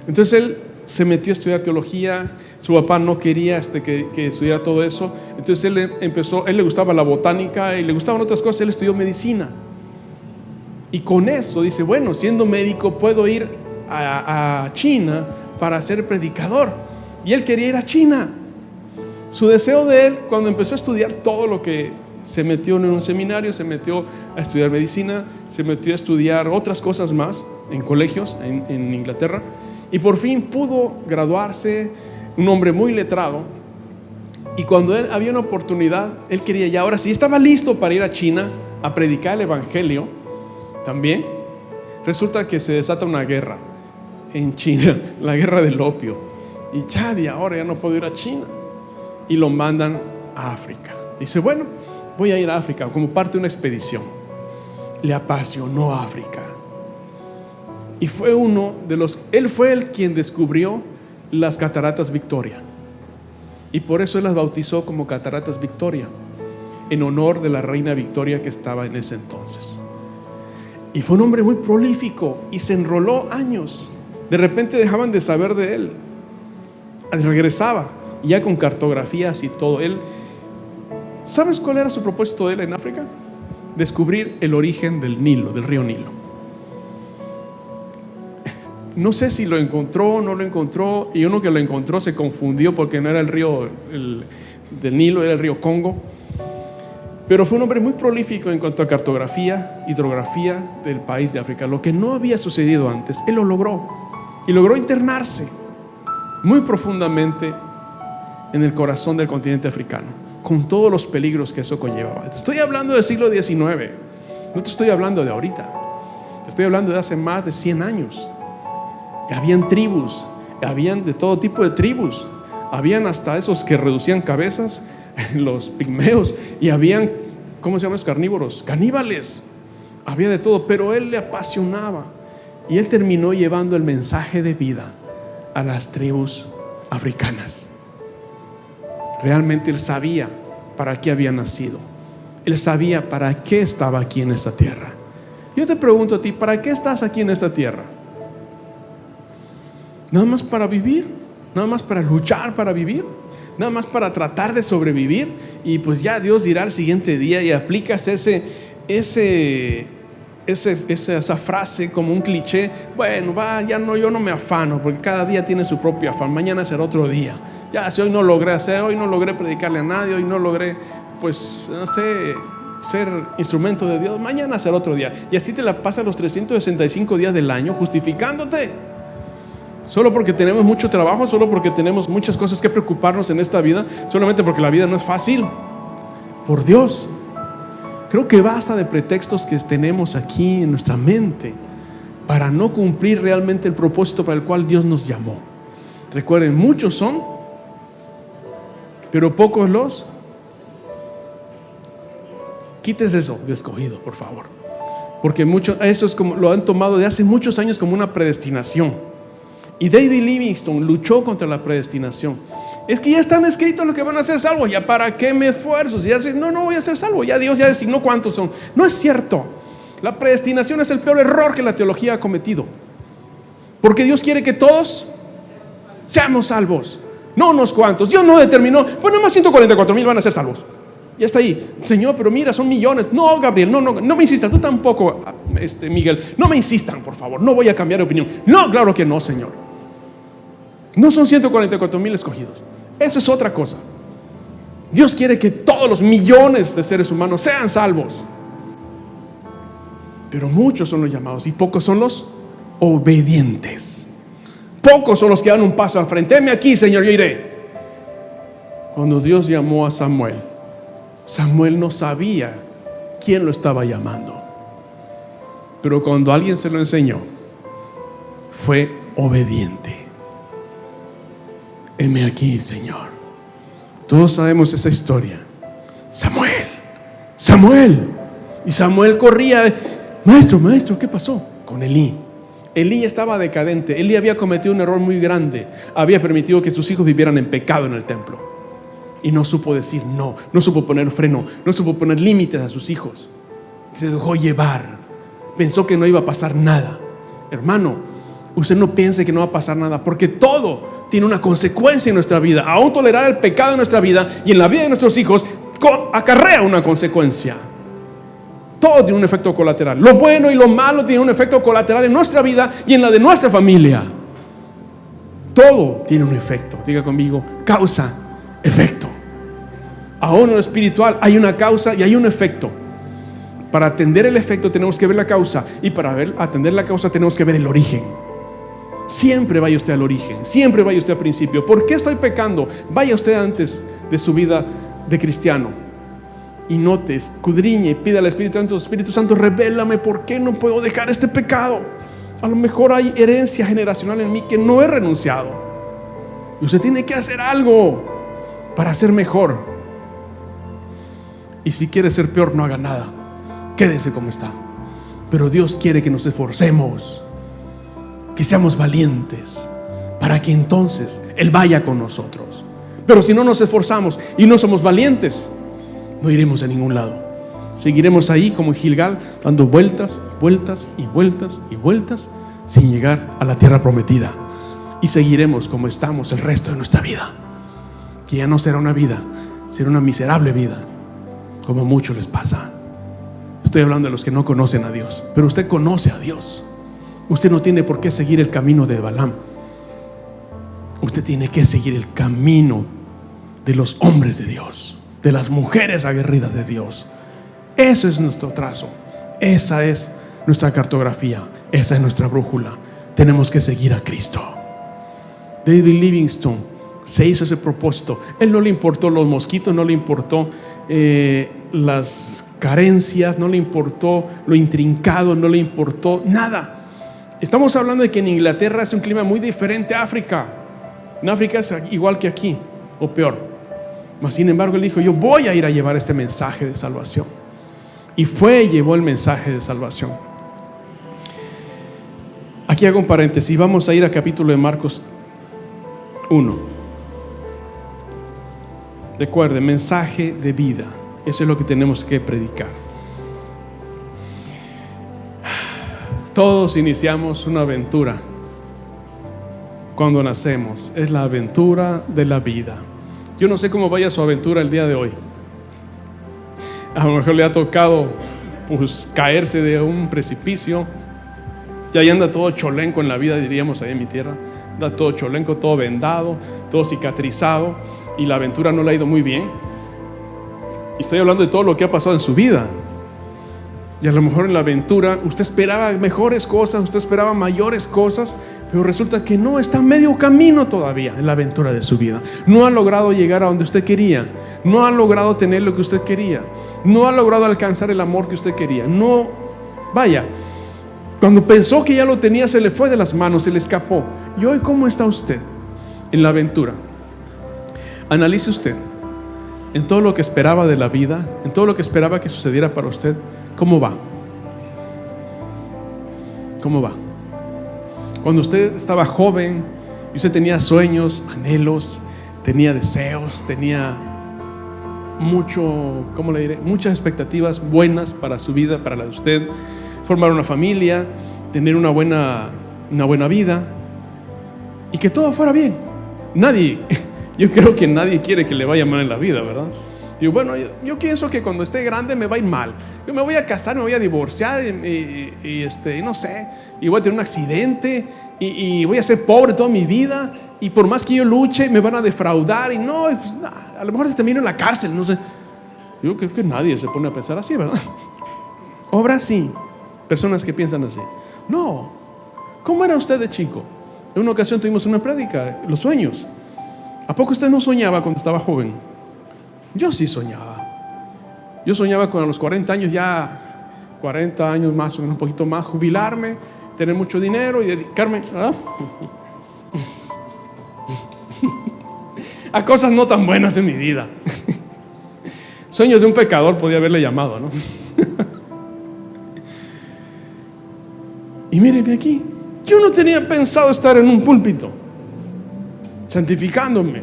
Entonces él se metió a estudiar teología. Su papá no quería que estudiara todo eso. Entonces él le gustaba la botánica y le gustaban otras cosas. Él estudió medicina. Y con eso dice: bueno, siendo médico puedo ir a China para ser predicador. Y él quería ir a China. Su deseo de él, cuando empezó a estudiar todo lo que se metió en un seminario, se metió a estudiar medicina, se metió a estudiar otras cosas más en colegios en Inglaterra. Y por fin pudo graduarse, un hombre muy letrado. Y cuando él había una oportunidad, él quería ya, ahora sí, estaba listo para ir a China a predicar el evangelio también. Resulta que se desata una guerra en China, la guerra del opio. Y ahora ya no puedo ir a China. Y lo mandan a África. Dice: bueno, voy a ir a África como parte de una expedición. Le apasionó África. Y fue él fue el quien descubrió las cataratas Victoria. Y por eso él las bautizó como Cataratas Victoria, en honor de la reina Victoria que estaba en ese entonces. Y fue un hombre muy prolífico y se enroló años. De repente dejaban de saber de él. Regresaba ya con cartografías y todo. ¿Sabes cuál era su propósito de él en África? Descubrir el origen del Nilo, del río Nilo. No sé si lo encontró o no lo encontró, y uno que lo encontró se confundió porque no era el río del Nilo, era el río Congo. Pero fue un hombre muy prolífico en cuanto a cartografía, hidrografía del país de África, lo que no había sucedido antes. Él lo logró, y logró internarse muy profundamente en el corazón del continente africano, con todos los peligros que eso conllevaba. Estoy hablando del siglo XIX, no te estoy hablando de ahorita, te estoy hablando de hace más de 100 años. Habían tribus, habían de todo tipo de tribus, habían hasta esos que reducían cabezas, los pigmeos, y habían, ¿cómo se llaman los carnívoros? Caníbales. Había de todo, pero él le apasionaba, y él terminó llevando el mensaje de vida a las tribus africanas. Realmente él sabía para qué había nacido. Él sabía para qué estaba aquí en esta tierra. Yo te pregunto a ti, ¿para qué estás aquí en esta tierra? ¿Nada más para vivir? ¿Nada más para luchar para vivir? ¿Nada más para tratar de sobrevivir? Y pues ya Dios dirá al siguiente día, y aplicas esa frase como un cliché. Bueno, yo no me afano, porque cada día tiene su propio afán. Mañana será otro día. Ya, si hoy no logré hoy no logré predicarle a nadie, hoy no logré, pues, no sé, ser instrumento de Dios, mañana será otro día. Y así te la pasas los 365 días del año justificándote. Solo porque tenemos mucho trabajo, solo porque tenemos muchas cosas que preocuparnos en esta vida, solamente porque la vida no es fácil. Por Dios, creo que basta de pretextos que tenemos aquí en nuestra mente para no cumplir realmente el propósito para el cual Dios nos llamó. Recuerden, muchos son, pero pocos los. Quites eso de escogido, por favor, porque muchos, eso es como lo han tomado de hace muchos años como una predestinación. Y David Livingstone luchó contra la predestinación. Es que ya están escritos los que van a ser salvos. ¿Ya para qué me esfuerzo? Si ya no voy a ser salvo. Ya Dios ya designó cuántos son. No es cierto. La predestinación es el peor error que la teología ha cometido. Porque Dios quiere que todos seamos salvos, no unos cuantos. Dios no determinó, pues nada más 144,000 van a ser salvos. Ya está ahí. Señor, pero mira, son millones. No, Gabriel, no me insistas. Tú tampoco, Miguel. No me insistan, por favor. No voy a cambiar de opinión. No, claro que no, Señor. No son 144,000 escogidos. Eso es otra cosa. Dios quiere que todos los millones de seres humanos sean salvos. Pero muchos son los llamados y pocos son los obedientes. Pocos son los que dan un paso al frente. Heme aquí, Señor, yo iré. Cuando Dios llamó a Samuel, Samuel no sabía quién lo estaba llamando. Pero cuando alguien se lo enseñó, fue obediente. Heme aquí, Señor. Todos sabemos esa historia. Samuel. Y Samuel corría. Maestro, ¿qué pasó? Con Elí. Elí estaba decadente. Elí había cometido un error muy grande. Había permitido que sus hijos vivieran en pecado en el templo. Y no supo decir no supo poner freno, no supo poner límites a sus hijos. Se dejó llevar. Pensó que no iba a pasar nada. Hermano, usted no piense que no va a pasar nada, porque todo tiene una consecuencia en nuestra vida. Aún tolerar el pecado en nuestra vida y en la vida de nuestros hijos acarrea una consecuencia. Todo tiene un efecto colateral. Lo bueno y lo malo tiene un efecto colateral en nuestra vida y en la de nuestra familia. Todo tiene un efecto. Diga conmigo, causa, efecto. Aún en lo espiritual hay una causa y hay un efecto. Para atender el efecto tenemos que ver la causa, y para atender la causa tenemos que ver el origen. Siempre vaya usted al origen, siempre vaya usted al principio. ¿Por qué estoy pecando? Vaya usted antes de su vida de cristiano y note, escudriñe y pida al Espíritu Santo, revélame por qué no puedo dejar este pecado. A lo mejor hay herencia generacional en mí que no he renunciado, y usted tiene que hacer algo para ser mejor. Y si quiere ser peor, no haga nada, quédese como está. Pero Dios quiere que nos esforcemos, que seamos valientes, para que entonces Él vaya con nosotros. Pero si no nos esforzamos y no somos valientes, no iremos a ningún lado. Seguiremos ahí como Gilgal, dando vueltas sin llegar a la tierra prometida. Y seguiremos como estamos el resto de nuestra vida, que ya no será una vida, será una miserable vida, como a muchos les pasa. Estoy hablando de los que no conocen a Dios, pero usted conoce a Dios. Usted no tiene por qué seguir el camino de Balaam. Usted tiene que seguir el camino de los hombres de Dios, de las mujeres aguerridas de Dios. Eso es nuestro trazo, esa es nuestra cartografía, esa es nuestra brújula. Tenemos que seguir a Cristo. David Livingstone se hizo ese propósito. Él no le importó los mosquitos, no le importó las carencias, no le importó lo intrincado, no le importó nada. Estamos hablando de que en Inglaterra es un clima muy diferente a África. En África es igual que aquí, o peor. Mas sin embargo él dijo, yo voy a ir a llevar este mensaje de salvación. Y fue y llevó el mensaje de salvación. Aquí hago un paréntesis, vamos a ir al capítulo de Marcos 1. Recuerde, mensaje de vida. Eso es lo que tenemos que predicar. Todos iniciamos una aventura cuando nacemos. Es la aventura de la vida. Yo no sé cómo vaya su aventura el día de hoy. A lo mejor le ha tocado caerse de un precipicio. Y ahí anda todo cholenco en la vida, diríamos ahí en mi tierra. Anda todo cholenco, todo vendado, todo cicatrizado, y la aventura no le ha ido muy bien. Y estoy hablando de todo lo que ha pasado en su vida. Y a lo mejor en la aventura usted esperaba mejores cosas, usted esperaba mayores cosas, pero resulta que no, está a medio camino todavía en la aventura de su vida. No ha logrado llegar a donde usted quería, no ha logrado tener lo que usted quería, no ha logrado alcanzar el amor que usted quería. No, vaya, cuando pensó que ya lo tenía, se le fue de las manos, se le escapó. ¿Y hoy cómo está usted en la aventura? Analice usted en todo lo que esperaba de la vida, en todo lo que esperaba que sucediera para usted. ¿Cómo va? ¿Cómo va? Cuando usted estaba joven y usted tenía sueños, anhelos, tenía deseos, tenía muchas expectativas buenas para su vida, para la de usted, formar una familia, tener una buena una buena vida y que todo fuera bien. Yo creo que nadie quiere que le vaya mal en la vida, ¿verdad? Digo, bueno, yo pienso que cuando esté grande me va a ir mal. Yo me voy a casar, me voy a divorciar y no sé, y voy a tener un accidente y voy a ser pobre toda mi vida, y por más que yo luche me van a defraudar y no, pues, a lo mejor se termina en la cárcel, no sé. Yo creo que nadie se pone a pensar así, ¿verdad? Obra sí, personas que piensan así. No, ¿cómo era usted de chico? En una ocasión tuvimos una prédica, los sueños. ¿A poco usted no soñaba cuando estaba joven? Yo sí soñaba. Yo soñaba con a los 40 años, ya 40 años más o menos, un poquito más, jubilarme, tener mucho dinero y dedicarme a cosas no tan buenas en mi vida. Sueños de un pecador podía haberle llamado, ¿no? Y mírenme aquí, yo no tenía pensado estar en un púlpito santificándome.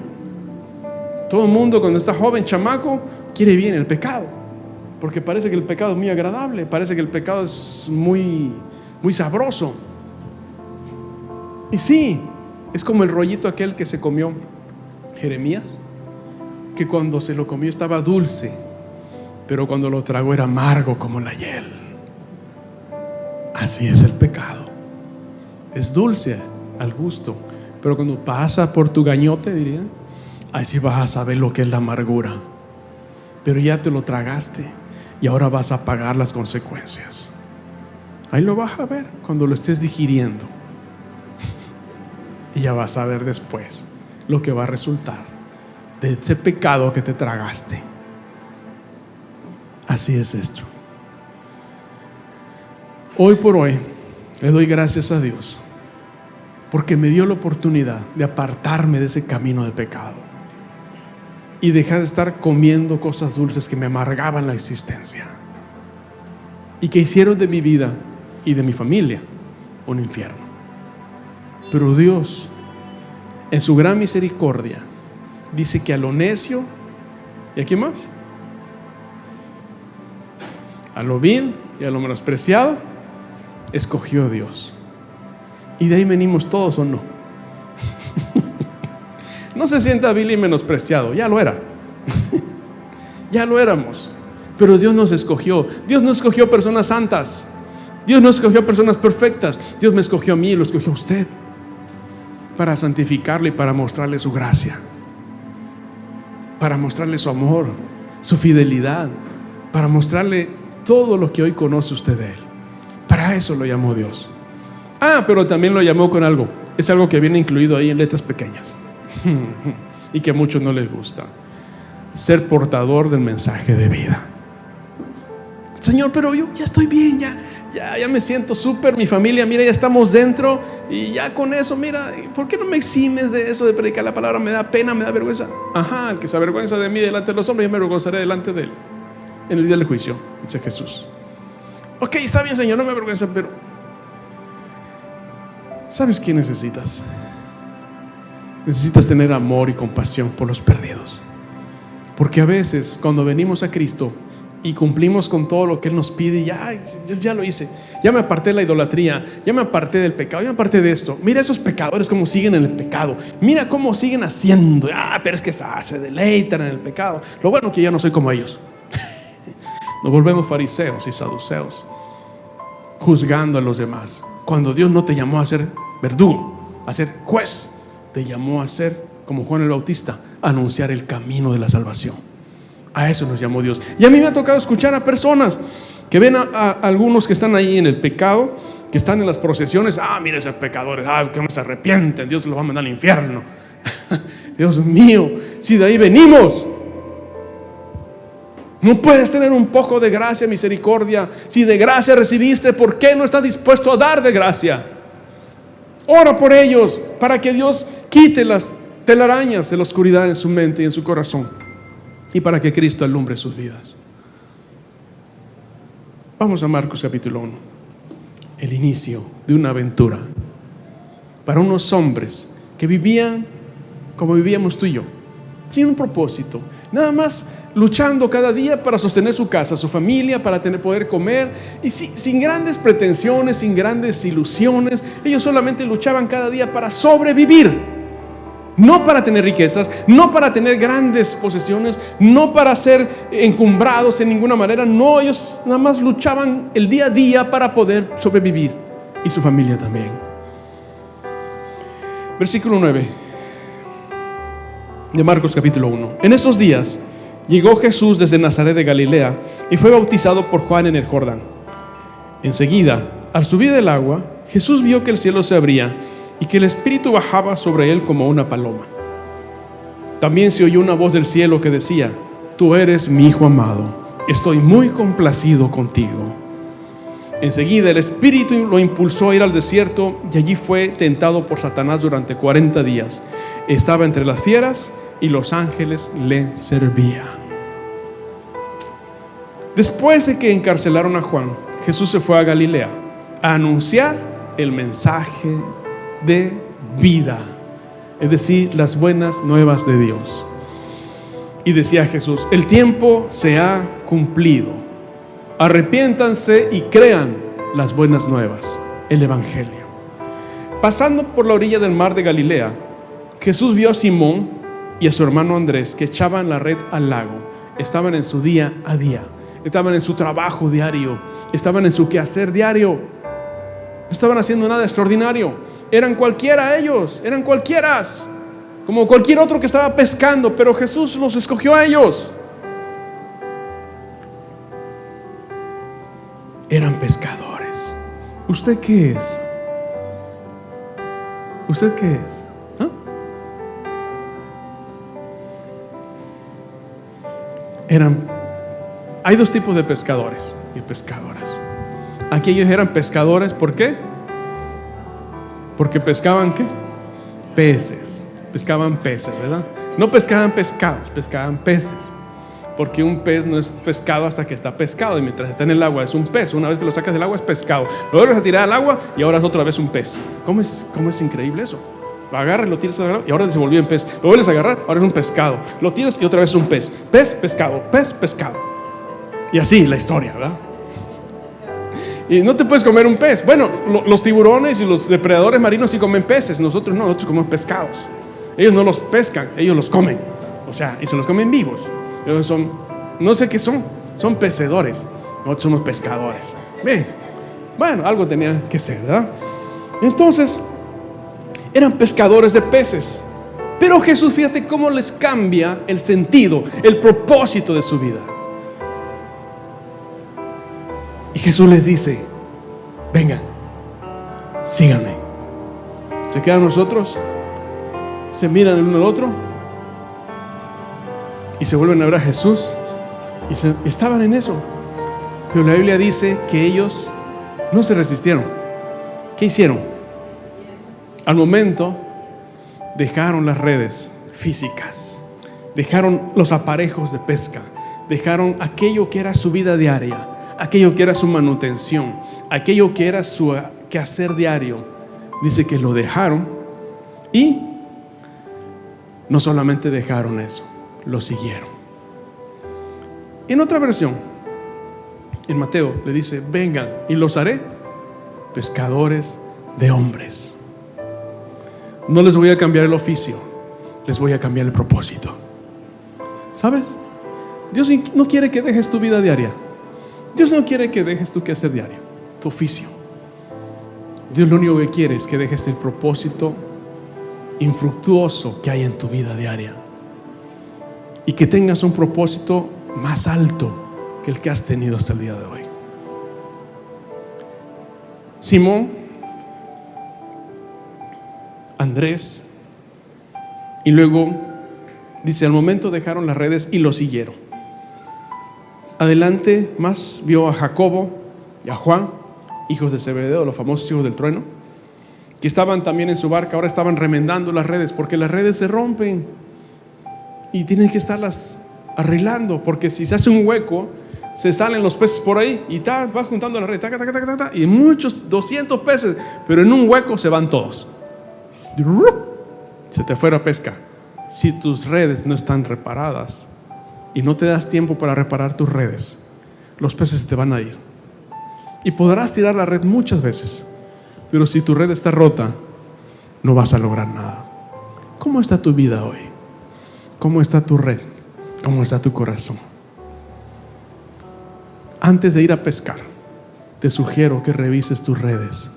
Todo el mundo cuando está joven, chamaco, quiere bien el pecado, porque parece que el pecado es muy agradable, parece que el pecado es muy sabroso. Y sí, es como el rollito aquel que se comió Jeremías, que cuando se lo comió estaba dulce, pero cuando lo tragó era amargo como la hiel. Así es el pecado. Es dulce al gusto, pero cuando pasa por tu gañote, diría, ahí sí vas a saber lo que es la amargura. Pero ya te lo tragaste y ahora vas a pagar las consecuencias. Ahí lo vas a ver cuando lo estés digiriendo. Y ya vas a ver después lo que va a resultar de ese pecado que te tragaste. Así es esto. Hoy por hoy le doy gracias a Dios porque me dio la oportunidad de apartarme de ese camino de pecado y dejar de estar comiendo cosas dulces que me amargaban la existencia y que hicieron de mi vida y de mi familia un infierno. Pero Dios, en su gran misericordia, dice que a lo necio, ¿y a quién más? A lo vil y a lo menospreciado escogió Dios. Y de ahí venimos todos, ¿o no? No se sienta vil y menospreciado, ya lo era. Ya lo éramos. Pero Dios nos escogió. Dios no escogió personas santas. Dios no escogió personas perfectas. Dios me escogió a mí y lo escogió a usted para santificarle y para mostrarle su gracia, para mostrarle su amor, su fidelidad, para mostrarle todo lo que hoy conoce usted de Él. Para eso lo llamó Dios. Pero también lo llamó con algo. Es algo que viene incluido ahí en letras pequeñas y que a muchos no les gusta: ser portador del mensaje de vida. Señor, pero yo ya estoy bien, ya me siento súper, mi familia, mira, ya estamos dentro y ya con eso, mira, ¿por qué no me eximes de eso de predicar la palabra? Me da pena, me da vergüenza. El que se avergüenza de mí delante de los hombres, yo me avergonzaré delante de Él en el día del juicio, dice Jesús. Ok, está bien, Señor, no me avergüenza, pero ¿sabes qué necesitas? Necesitas tener amor y compasión por los perdidos, porque a veces cuando venimos a Cristo y cumplimos con todo lo que Él nos pide, ya lo hice, ya me aparté de la idolatría, ya me aparté del pecado, ya me aparté de esto. Mira esos pecadores cómo siguen en el pecado, mira cómo siguen haciendo. Pero es que se deleitan en el pecado. Lo bueno es que ya no soy como ellos. Nos volvemos fariseos y saduceos, juzgando a los demás, cuando Dios no te llamó a ser verdugo, a ser juez. Te llamó a ser, como Juan el Bautista, a anunciar el camino de la salvación. A eso nos llamó Dios. Y a mí me ha tocado escuchar a personas que ven a algunos que están ahí en el pecado, que están en las procesiones. Mira esos pecadores, que no se arrepienten, Dios los va a mandar al infierno. Dios mío, si de ahí venimos. No puedes tener un poco de gracia, misericordia. Si de gracia recibiste, ¿por qué no estás dispuesto a dar de gracia? Ora por ellos para que Dios quite las telarañas de la oscuridad en su mente y en su corazón, y para que Cristo alumbre sus vidas. Vamos a Marcos capítulo 1. El inicio de una aventura para unos hombres que vivían como vivíamos tú y yo, sin un propósito, nada más luchando cada día para sostener su casa, su familia, para poder comer, y sin grandes pretensiones, sin grandes ilusiones. Ellos solamente luchaban cada día para sobrevivir. No para tener riquezas, no para tener grandes posesiones, no para ser encumbrados en ninguna manera. No, ellos nada más luchaban el día a día para poder sobrevivir, y su familia también. Versículo 9 de Marcos capítulo 1. En esos días llegó Jesús desde Nazaret de Galilea y fue bautizado por Juan en el Jordán. Enseguida, al subir del agua, Jesús vio que el cielo se abría y que el Espíritu bajaba sobre él como una paloma. También se oyó una voz del cielo que decía: tú eres mi Hijo amado, estoy muy complacido contigo. Enseguida el Espíritu lo impulsó a ir al desierto, y allí fue tentado por Satanás durante 40 días. Estaba entre las fieras y los ángeles le servían. Después de que encarcelaron a Juan, Jesús se fue a Galilea a anunciar el mensaje de vida, es decir, las buenas nuevas de Dios. Y decía Jesús: el tiempo se ha cumplido, arrepiéntanse y crean las buenas nuevas, el Evangelio. Pasando por la orilla del mar de Galilea, Jesús vio a Simón y a su hermano Andrés que echaban la red al lago. Estaban en su día a día, estaban en su trabajo diario, estaban en su quehacer diario. No estaban haciendo nada extraordinario. Eran cualquiera ellos, eran cualquieras, como cualquier otro que estaba pescando, pero Jesús los escogió a ellos. Eran pescadores. ¿Usted qué es? ¿Usted qué es? Hay dos tipos de pescadores y pescadoras. Aquí ellos eran pescadores, ¿por qué? Porque pescaban ¿qué? Peces. Pescaban peces, ¿verdad? No pescaban pescados, pescaban peces. Porque un pez no es pescado hasta que está pescado, y mientras está en el agua es un pez. Una vez que lo sacas del agua es pescado. Lo vuelves a tirar al agua y ahora es otra vez un pez. ¿Cómo es increíble eso? Lo agarras, lo tiras al agua y ahora se volvió en pez. Lo vuelves a agarrar, ahora es un pescado. Lo tiras y otra vez es un pez. Pez, pescado, pez, pescado. Y así la historia, ¿verdad? Y no te puedes comer un pez. Bueno, los tiburones y los depredadores marinos sí comen peces. Nosotros no, nosotros comemos pescados. Ellos no los pescan, ellos los comen. O sea, y se los comen vivos. Ellos son, no sé qué son pecedores. Nosotros somos pescadores. Bien, bueno, algo tenía que ser, ¿verdad? Entonces, eran pescadores de peces. Pero Jesús, fíjate cómo les cambia el sentido, el propósito de su vida. Y Jesús les dice: vengan, síganme. Se quedan nosotros, se miran el uno al otro y se vuelven a ver a Jesús, y estaban en eso. Pero la Biblia dice que ellos no se resistieron. ¿Qué hicieron? Al momento dejaron las redes físicas, dejaron los aparejos de pesca, dejaron aquello que era su vida diaria, aquello que era su manutención, aquello que era su quehacer diario. Dice que lo dejaron, y no solamente dejaron eso, lo siguieron. En otra versión, en Mateo, le dice: vengan y los haré pescadores de hombres. No les voy a cambiar el oficio, les voy a cambiar el propósito. ¿Sabes? Dios no quiere que dejes tu vida diaria. Dios no quiere que dejes tu quehacer diario, tu oficio. Dios lo único que quiere es que dejes el propósito infructuoso que hay en tu vida diaria, y que tengas un propósito más alto que el que has tenido hasta el día de hoy. Simón, Andrés, y luego dice: al momento dejaron las redes y lo siguieron. Adelante más vio a Jacobo y a Juan, hijos de Zebedeo, los famosos hijos del trueno, que estaban también en su barca. Ahora estaban remendando las redes, porque las redes se rompen y tienen que estarlas arreglando, porque si se hace un hueco, se salen los peces por ahí y vas juntando la red, y muchos, 200 peces, pero en un hueco se van todos. Se te fue la pesca, si tus redes no están reparadas y no te das tiempo para reparar tus redes, los peces te van a ir. Y podrás tirar la red muchas veces, pero si tu red está rota, no vas a lograr nada. ¿Cómo está tu vida hoy? ¿Cómo está tu red? ¿Cómo está tu corazón? Antes de ir a pescar, te sugiero que revises tus redes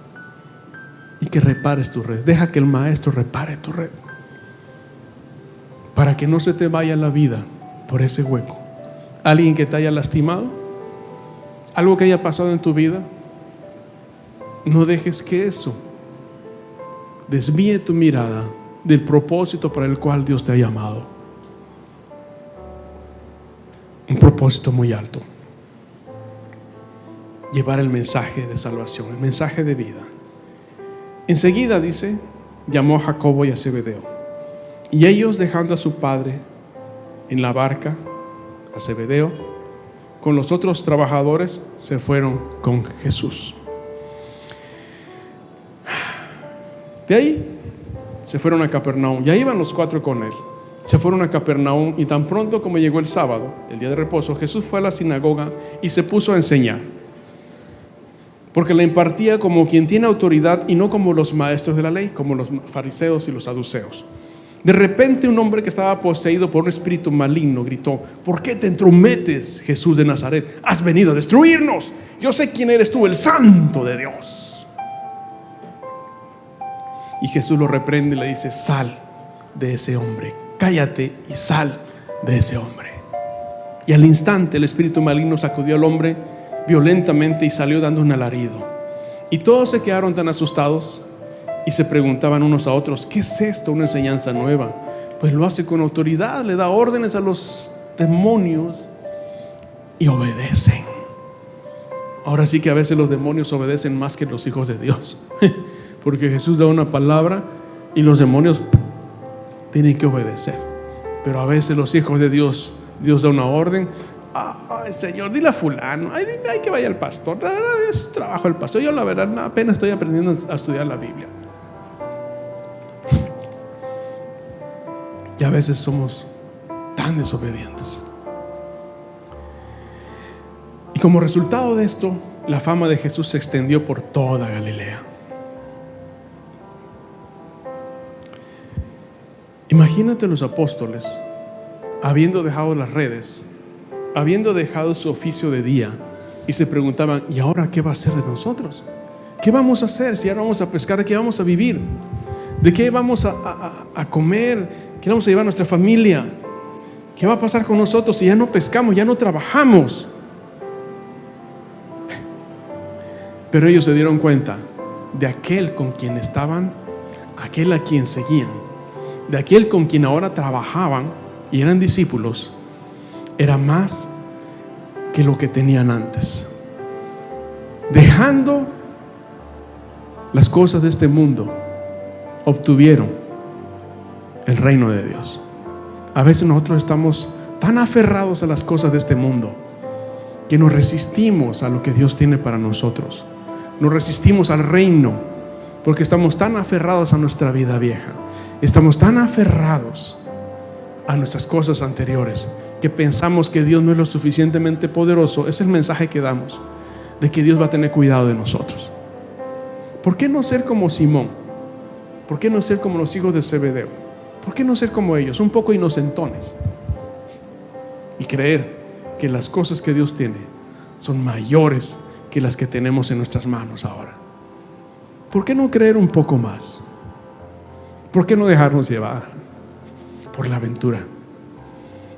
y que repares tu red. Deja que el maestro repare tu red, para que no se te vaya la vida por ese hueco. Alguien que te haya lastimado, algo que haya pasado en tu vida, no dejes que eso desvíe tu mirada del propósito para el cual Dios te ha llamado. Un propósito muy alto: llevar el mensaje de salvación, el mensaje de vida. Enseguida, dice, llamó a Jacobo y a Zebedeo, y ellos, dejando a su padre en la barca, a Zebedeo, con los otros trabajadores, se fueron con Jesús. De ahí se fueron a Capernaum. Ya iban los 4 con él. Se fueron a Capernaum, y tan pronto como llegó el sábado, el día de reposo, Jesús fue a la sinagoga y se puso a enseñar, porque la impartía como quien tiene autoridad y no como los maestros de la ley, como los fariseos y los saduceos. De repente, un hombre que estaba poseído por un espíritu maligno gritó: ¿por qué te entrometes, Jesús de Nazaret? Has venido a destruirnos. Yo sé quién eres tú, el Santo de Dios. Y Jesús lo reprende y le dice: sal de ese hombre, cállate y sal de ese hombre. Y al instante el espíritu maligno sacudió al hombre violentamente y salió dando un alarido. Y todos se quedaron tan asustados y se preguntaban unos a otros: ¿qué es esto? Una enseñanza nueva. Pues lo hace con autoridad, le da órdenes a los demonios y obedecen. Ahora sí que a veces los demonios obedecen más que los hijos de Dios, porque Jesús da una palabra y los demonios tienen que obedecer. Pero a veces los hijos de Dios, Dios da una orden: ay, Señor, dile a fulano, ay, dime, ay, que vaya el pastor. Es trabajo del pastor. Yo la verdad apenas estoy aprendiendo a estudiar la Biblia. Y a veces somos tan desobedientes. Y como resultado de esto, la fama de Jesús se extendió por toda Galilea. Imagínate los apóstoles, habiendo dejado las redes, habiendo dejado su oficio de día, y se preguntaban: ¿y ahora qué va a ser de nosotros? ¿Qué vamos a hacer si ya no vamos a pescar? ¿De qué vamos a vivir? ¿De qué vamos a comer? ¿Qué vamos a llevar a nuestra familia? ¿Qué va a pasar con nosotros si ya no pescamos, ya no trabajamos? Pero ellos se dieron cuenta de aquel con quien estaban, aquel a quien seguían, de aquel con quien ahora trabajaban y eran discípulos, era más que lo que tenían antes. Dejando las cosas de este mundo, obtuvieron el reino de Dios. A veces nosotros estamos tan aferrados a las cosas de este mundo que nos resistimos a lo que Dios tiene para nosotros. Nos resistimos al reino porque estamos tan aferrados a nuestra vida vieja. Estamos tan aferrados a nuestras cosas anteriores que pensamos que Dios no es lo suficientemente poderoso. Es el mensaje que damos, de que Dios va a tener cuidado de nosotros. ¿Por qué no ser como Simón? ¿Por qué no ser como los hijos de Zebedeo? ¿Por qué no ser como ellos? Un poco inocentones. Y creer que las cosas que Dios tiene son mayores que las que tenemos en nuestras manos ahora. ¿Por qué no creer un poco más? ¿Por qué no dejarnos llevar por la aventura?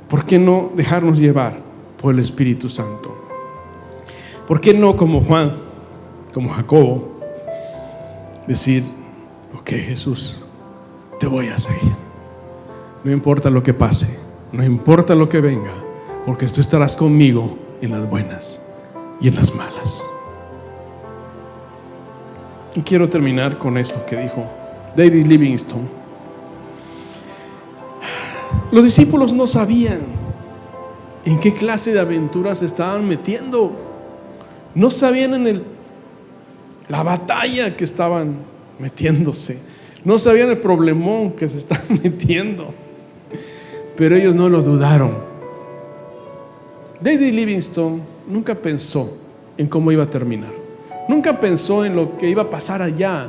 ¿Por qué no dejarnos llevar por el Espíritu Santo? ¿Por qué no, como Juan, como Jacobo, decir: ok, Jesús, te voy a seguir? No importa lo que pase, no importa lo que venga, porque tú estarás conmigo en las buenas y en las malas. Y quiero terminar con esto que dijo David Livingstone. Los discípulos no sabían en qué clase de aventuras se estaban metiendo. No sabían la batalla que estaban metiéndose. No sabían el problemón que se estaban metiendo. pero ellos no lo dudaron. David Livingstone nunca pensó en cómo iba a terminar. Nunca pensó en lo que iba a pasar allá.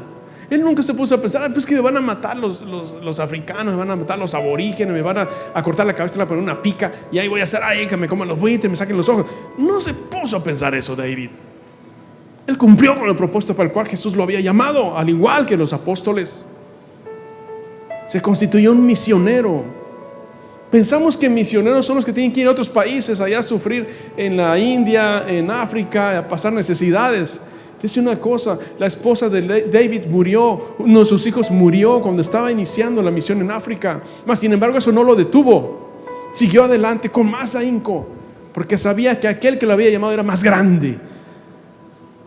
Él nunca se puso a pensar, pues que me van a matar los africanos, me van a matar los aborígenes, me van a cortar la cabeza y me van a poner una pica y ahí voy a estar, que me coman los buitres, me saquen los ojos. No se puso a pensar eso David. Él cumplió con el propósito para el cual Jesús lo había llamado, al igual que los apóstoles. Se constituyó un misionero. Pensamos que misioneros son los que tienen que ir a otros países, allá a sufrir en la India, en África, a pasar necesidades. Dice una cosa, la esposa de David murió, uno de sus hijos murió cuando estaba iniciando la misión en África. Mas sin embargo eso no lo detuvo. Siguió adelante con más ahínco, porque sabía que aquel que lo había llamado era más grande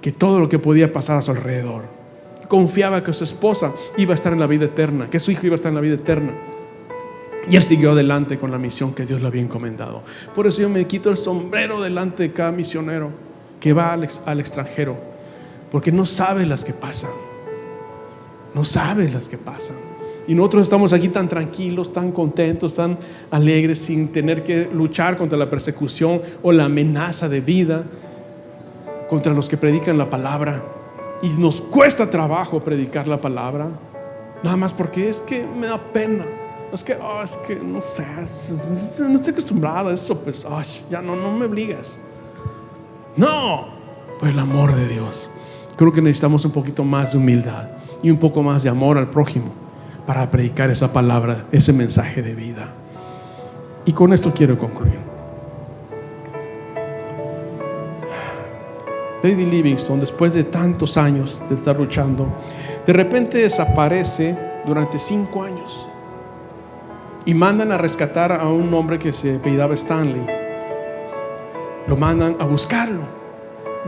que todo lo que podía pasar a su alrededor. Confiaba que su esposa iba a estar en la vida eterna, que su hijo iba a estar en la vida eterna. Y él siguió adelante con la misión que Dios le había encomendado. Por eso yo me quito el sombrero delante de cada misionero que va al extranjero, porque no sabes las que pasan. No sabes las que pasan. Y nosotros estamos aquí tan tranquilos, tan contentos, tan alegres, sin tener que luchar contra la persecución o la amenaza de vida contra los que predican la palabra. Y nos cuesta trabajo predicar la palabra, nada más porque es que me da pena. Es que no sé, no estoy acostumbrado a eso, pues ya no me obligas. No, por el amor de Dios. Creo que necesitamos un poquito más de humildad y un poco más de amor al prójimo para predicar esa palabra, ese mensaje de vida. Y con esto quiero concluir. David Livingstone, después de tantos años de estar luchando, de repente desaparece durante 5 años y mandan a rescatar a un hombre que se apellidaba Stanley. Lo mandan a buscarlo.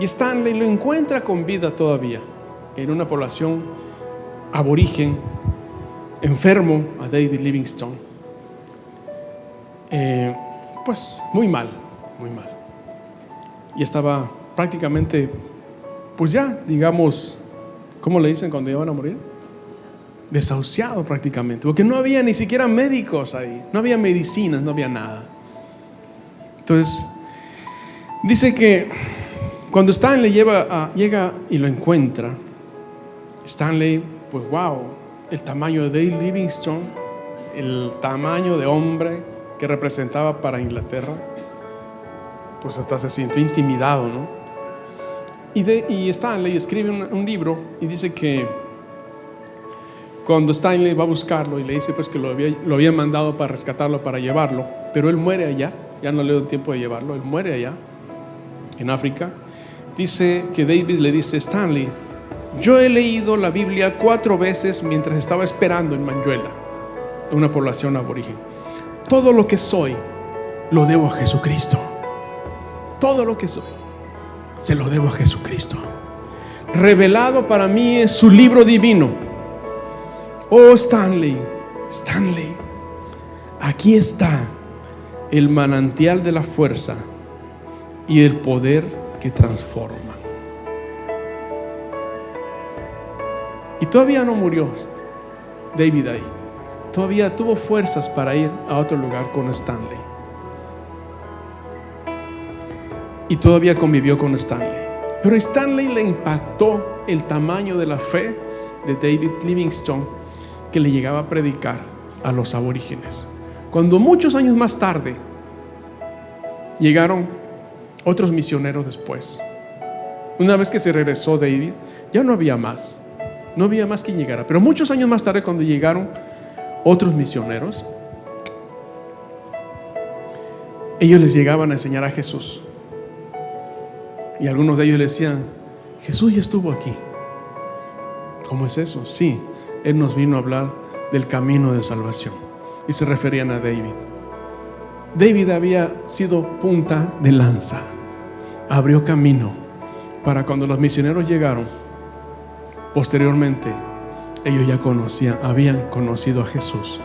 Y Stanley lo encuentra con vida todavía en una población aborigen, enfermo a David Livingstone. Pues muy mal. Y estaba prácticamente, pues ya, digamos, ¿cómo le dicen cuando ya van a morir? Desahuciado prácticamente, porque no había ni siquiera médicos ahí, no había medicinas, no había nada. Entonces, dice que cuando Stanley llega y lo encuentra, Stanley, pues wow, el tamaño de David Livingstone, el tamaño de hombre que representaba para Inglaterra, pues hasta se sintió intimidado, ¿no? Y Stanley escribe un libro y dice que cuando Stanley va a buscarlo y le dice pues que lo había mandado para rescatarlo, para llevarlo, pero él muere allá, ya no le dio tiempo de llevarlo, él muere allá en África. Dice que David le dice: Stanley, yo he leído la Biblia 4 veces mientras estaba esperando en Manjuela, una población aborigen. Todo lo que soy lo debo a Jesucristo. Todo lo que soy se lo debo a Jesucristo. Revelado para mí es su libro divino. Oh Stanley, aquí está el manantial de la fuerza y el poder que transforman. Y todavía no murió David ahí. Todavía tuvo fuerzas para ir a otro lugar con Stanley. Y todavía convivió con Stanley. Pero a Stanley le impactó el tamaño de la fe de David Livingstone, que le llegaba a predicar a los aborígenes. Cuando muchos años más tarde llegaron otros misioneros después, una vez que se regresó David, ya no había más quien llegara. Pero muchos años más tarde, cuando llegaron otros misioneros, ellos les llegaban a enseñar a Jesús. Y algunos de ellos le decían: Jesús ya estuvo aquí. ¿Cómo es eso? Sí, Él nos vino a hablar del camino de salvación. Y se referían a David. David había sido punta de lanza, abrió camino para cuando los misioneros llegaron. Posteriormente, ellos ya habían conocido a Jesús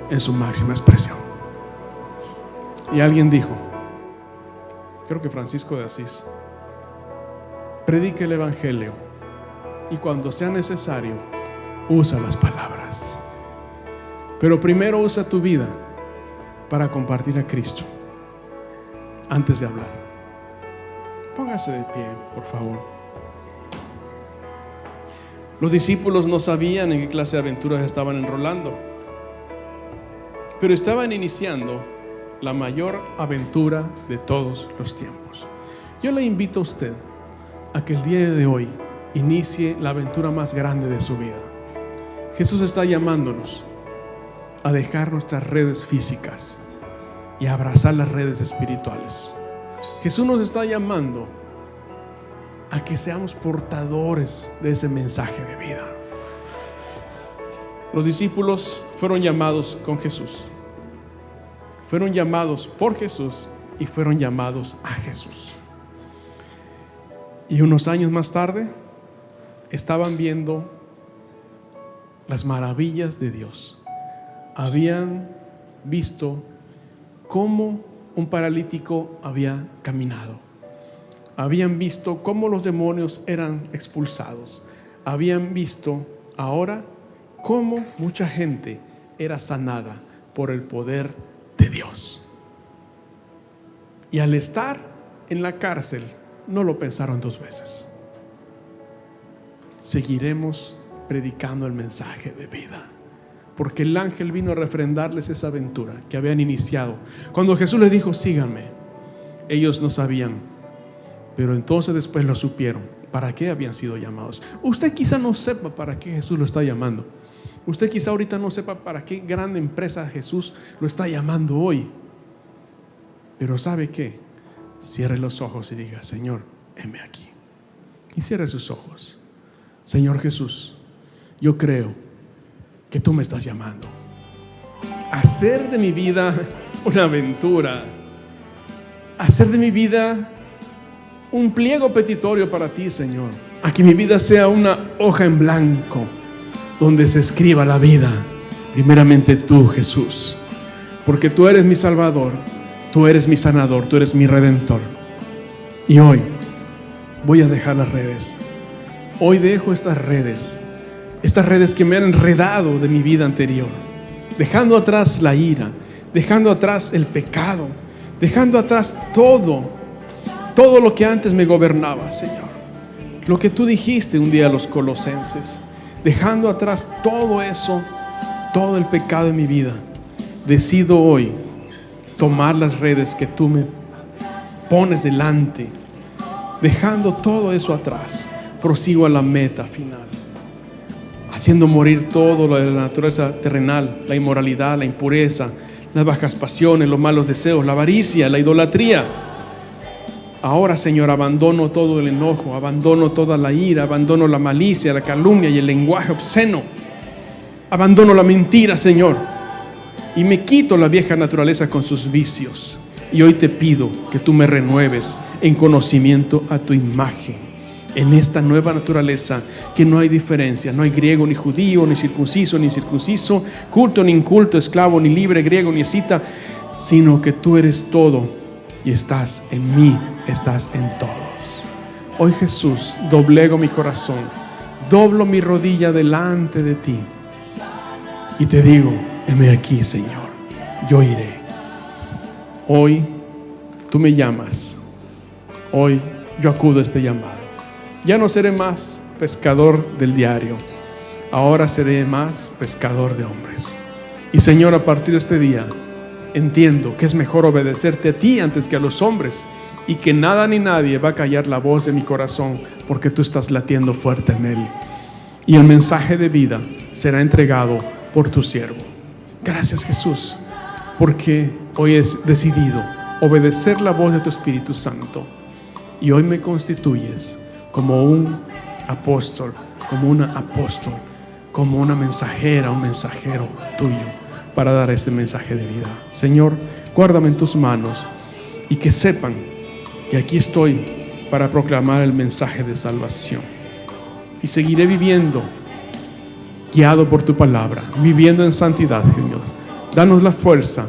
en su máxima expresión. Y alguien dijo, creo que Francisco de Asís: predique el evangelio y cuando sea necesario, usa las palabras. Pero primero usa tu vida para compartir a Cristo antes de hablar. Póngase de pie, por favor. Los discípulos no sabían en qué clase de aventuras estaban enrolando, pero estaban iniciando la mayor aventura de todos los tiempos. Yo le invito a usted a que el día de hoy inicie la aventura más grande de su vida. Jesús está llamándonos a dejar nuestras redes físicas y a abrazar las redes espirituales. Jesús nos está llamando a que seamos portadores de ese mensaje de vida. Los discípulos fueron llamados con Jesús, fueron llamados por Jesús y fueron llamados a Jesús. Y unos años más tarde estaban viendo las maravillas de Dios. Habían visto cómo un paralítico había caminado. Habían visto cómo los demonios eran expulsados. Habían visto ahora cómo mucha gente era sanada por el poder de Dios. Y al estar en la cárcel, no lo pensaron dos veces. Seguiremos predicando el mensaje de vida, porque el ángel vino a refrendarles esa aventura que habían iniciado. Cuando Jesús les dijo, síganme, ellos no sabían, pero entonces después lo supieron, para qué habían sido llamados. Usted quizá no sepa para qué Jesús lo está llamando. Usted quizá ahorita no sepa para qué gran empresa Jesús lo está llamando hoy. Pero ¿sabe qué? Cierre los ojos y diga, Señor, heme aquí. Y cierre sus ojos. Señor Jesús, yo creo que tú me estás llamando a hacer de mi vida una aventura, a hacer de mi vida un pliego petitorio para ti, Señor, a que mi vida sea una hoja en blanco donde se escriba la vida, primeramente tú, Jesús, porque tú eres mi Salvador, tú eres mi sanador, tú eres mi Redentor. Y hoy voy a dejar las redes. Hoy dejo estas redes que me han enredado de mi vida anterior, dejando atrás la ira, dejando atrás el pecado, dejando atrás todo lo que antes me gobernaba, Señor. Lo que tú dijiste un día a los colosenses, dejando atrás todo eso, todo el pecado en mi vida. Decido hoy tomar las redes que tú me pones delante, dejando todo eso atrás. Prosigo a la meta final, haciendo morir todo lo de la naturaleza terrenal, la inmoralidad, la impureza, las bajas pasiones, los malos deseos, la avaricia, la idolatría. Ahora, Señor, abandono todo el enojo, abandono toda la ira, abandono la malicia, la calumnia y el lenguaje obsceno. Abandono la mentira, Señor, y me quito la vieja naturaleza con sus vicios. Y hoy te pido que tú me renueves en conocimiento a tu imagen, en esta nueva naturaleza, que no hay diferencia, no hay griego ni judío, ni circunciso ni incircunciso, culto ni inculto, esclavo ni libre, griego ni escita, sino que tú eres todo y estás en mí, estás en todos. Hoy, Jesús, doblego mi corazón, doblo mi rodilla delante de ti y te digo, heme aquí, Señor, yo iré. Hoy tú me llamas, hoy yo acudo a este llamado. Ya no seré más pescador del diario, ahora seré más pescador de hombres. Y Señor, a partir de este día entiendo que es mejor obedecerte a ti antes que a los hombres, y que nada ni nadie va a callar la voz de mi corazón, porque tú estás latiendo fuerte en él. Y el mensaje de vida será entregado por tu siervo. Gracias, Jesús, porque hoy he decidido obedecer la voz de tu Espíritu Santo, y hoy me constituyes como un apóstol, como una apóstol, como una mensajera, un mensajero tuyo, para dar este mensaje de vida. Señor, guárdame en tus manos, y que sepan que aquí estoy para proclamar el mensaje de salvación. Y seguiré viviendo guiado por tu palabra, viviendo en santidad, Señor. Danos la fuerza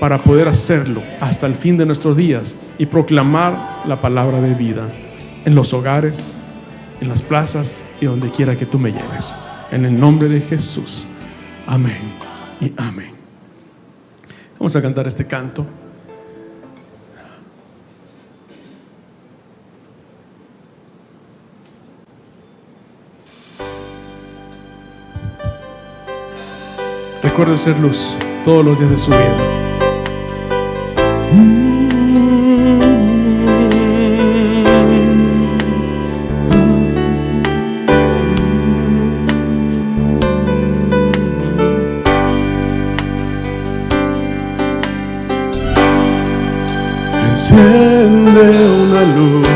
para poder hacerlo hasta el fin de nuestros días y proclamar la palabra de vida en los hogares, en las plazas y donde quiera que tú me lleves. En el nombre de Jesús. Amén y amén. Vamos a cantar este canto. Recuerde ser luz todos los días de su vida. Enciende una luz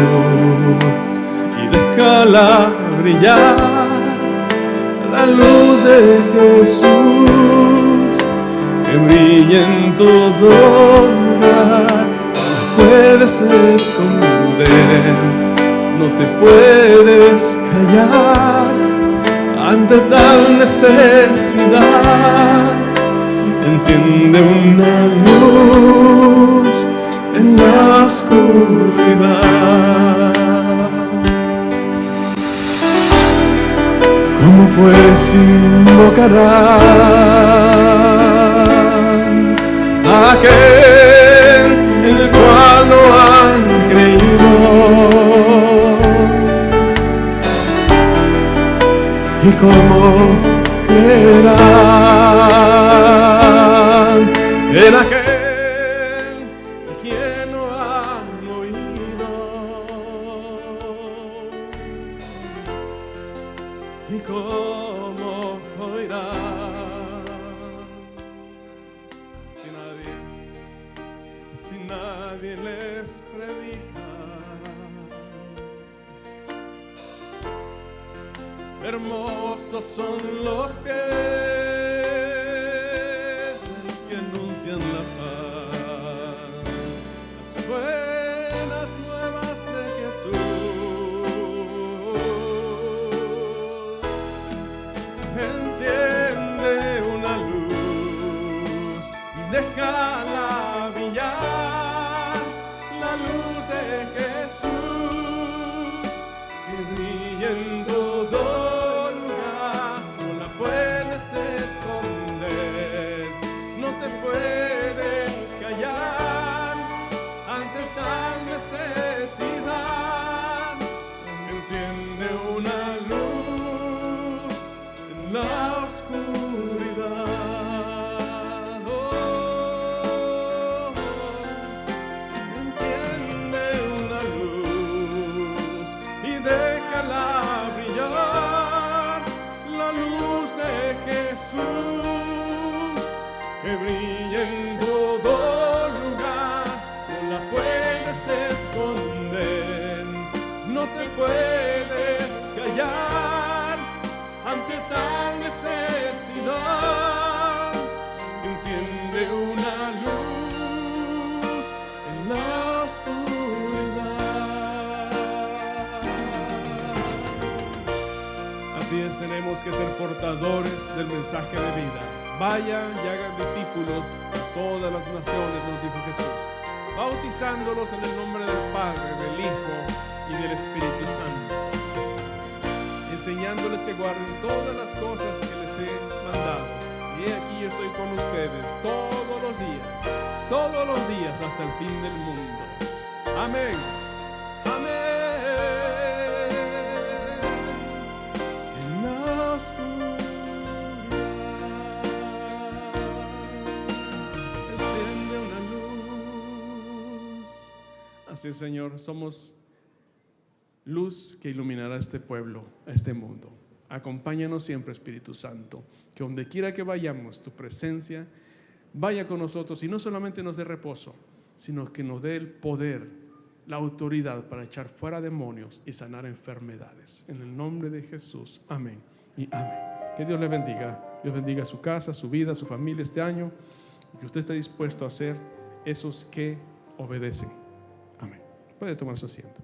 y déjala brillar, la luz de Jesús que brilla en todo lugar. No la puedes esconder, no te puedes callar ante tal necesidad. Enciende una luz en la oscuridad. ¿Cómo pues invocarán a aquel en el cual no han creído? ¿Y cómo creerán en aquel y cómo oirán si nadie les predica? Hermosos son los pies que anuncian la paz, las buenas nuevas de Jesús. Enciende una luz y déjala brillar, la luz de Jesús que brilla en todo lugar. No la puedes esconder, no te puedes callar ante tal necesidad. Enciende una luz en la oscuridad. Enciende una luz y déjala brillar, la luz de Jesús que brilla en todo lugar. No la puedes esconder, no te puedes callar ante tal necesidad. Enciende una luz en la oscuridad. Así es, tenemos que ser portadores del mensaje de vida. Vayan y hagan discípulos de todas las naciones, nos dijo Jesús, bautizándolos en el nombre del Padre, del Hijo y del Espíritu Santo, enseñándoles que guarden todas las cosas que les he mandado. Y aquí yo estoy con ustedes todos los días hasta el fin del mundo. Amén. Amén. En la oscuridad enciende una luz. Así es, Señor, somos luz que iluminará a este pueblo, a este mundo. Acompáñanos siempre, Espíritu Santo, que donde quiera que vayamos, tu presencia vaya con nosotros y no solamente nos dé reposo, sino que nos dé el poder, la autoridad para echar fuera demonios y sanar enfermedades. En el nombre de Jesús, amén y amén. Que Dios le bendiga. Dios bendiga su casa, su vida, su familia este año, y que usted esté dispuesto a ser esos que obedecen. Amén. Puede tomar su asiento.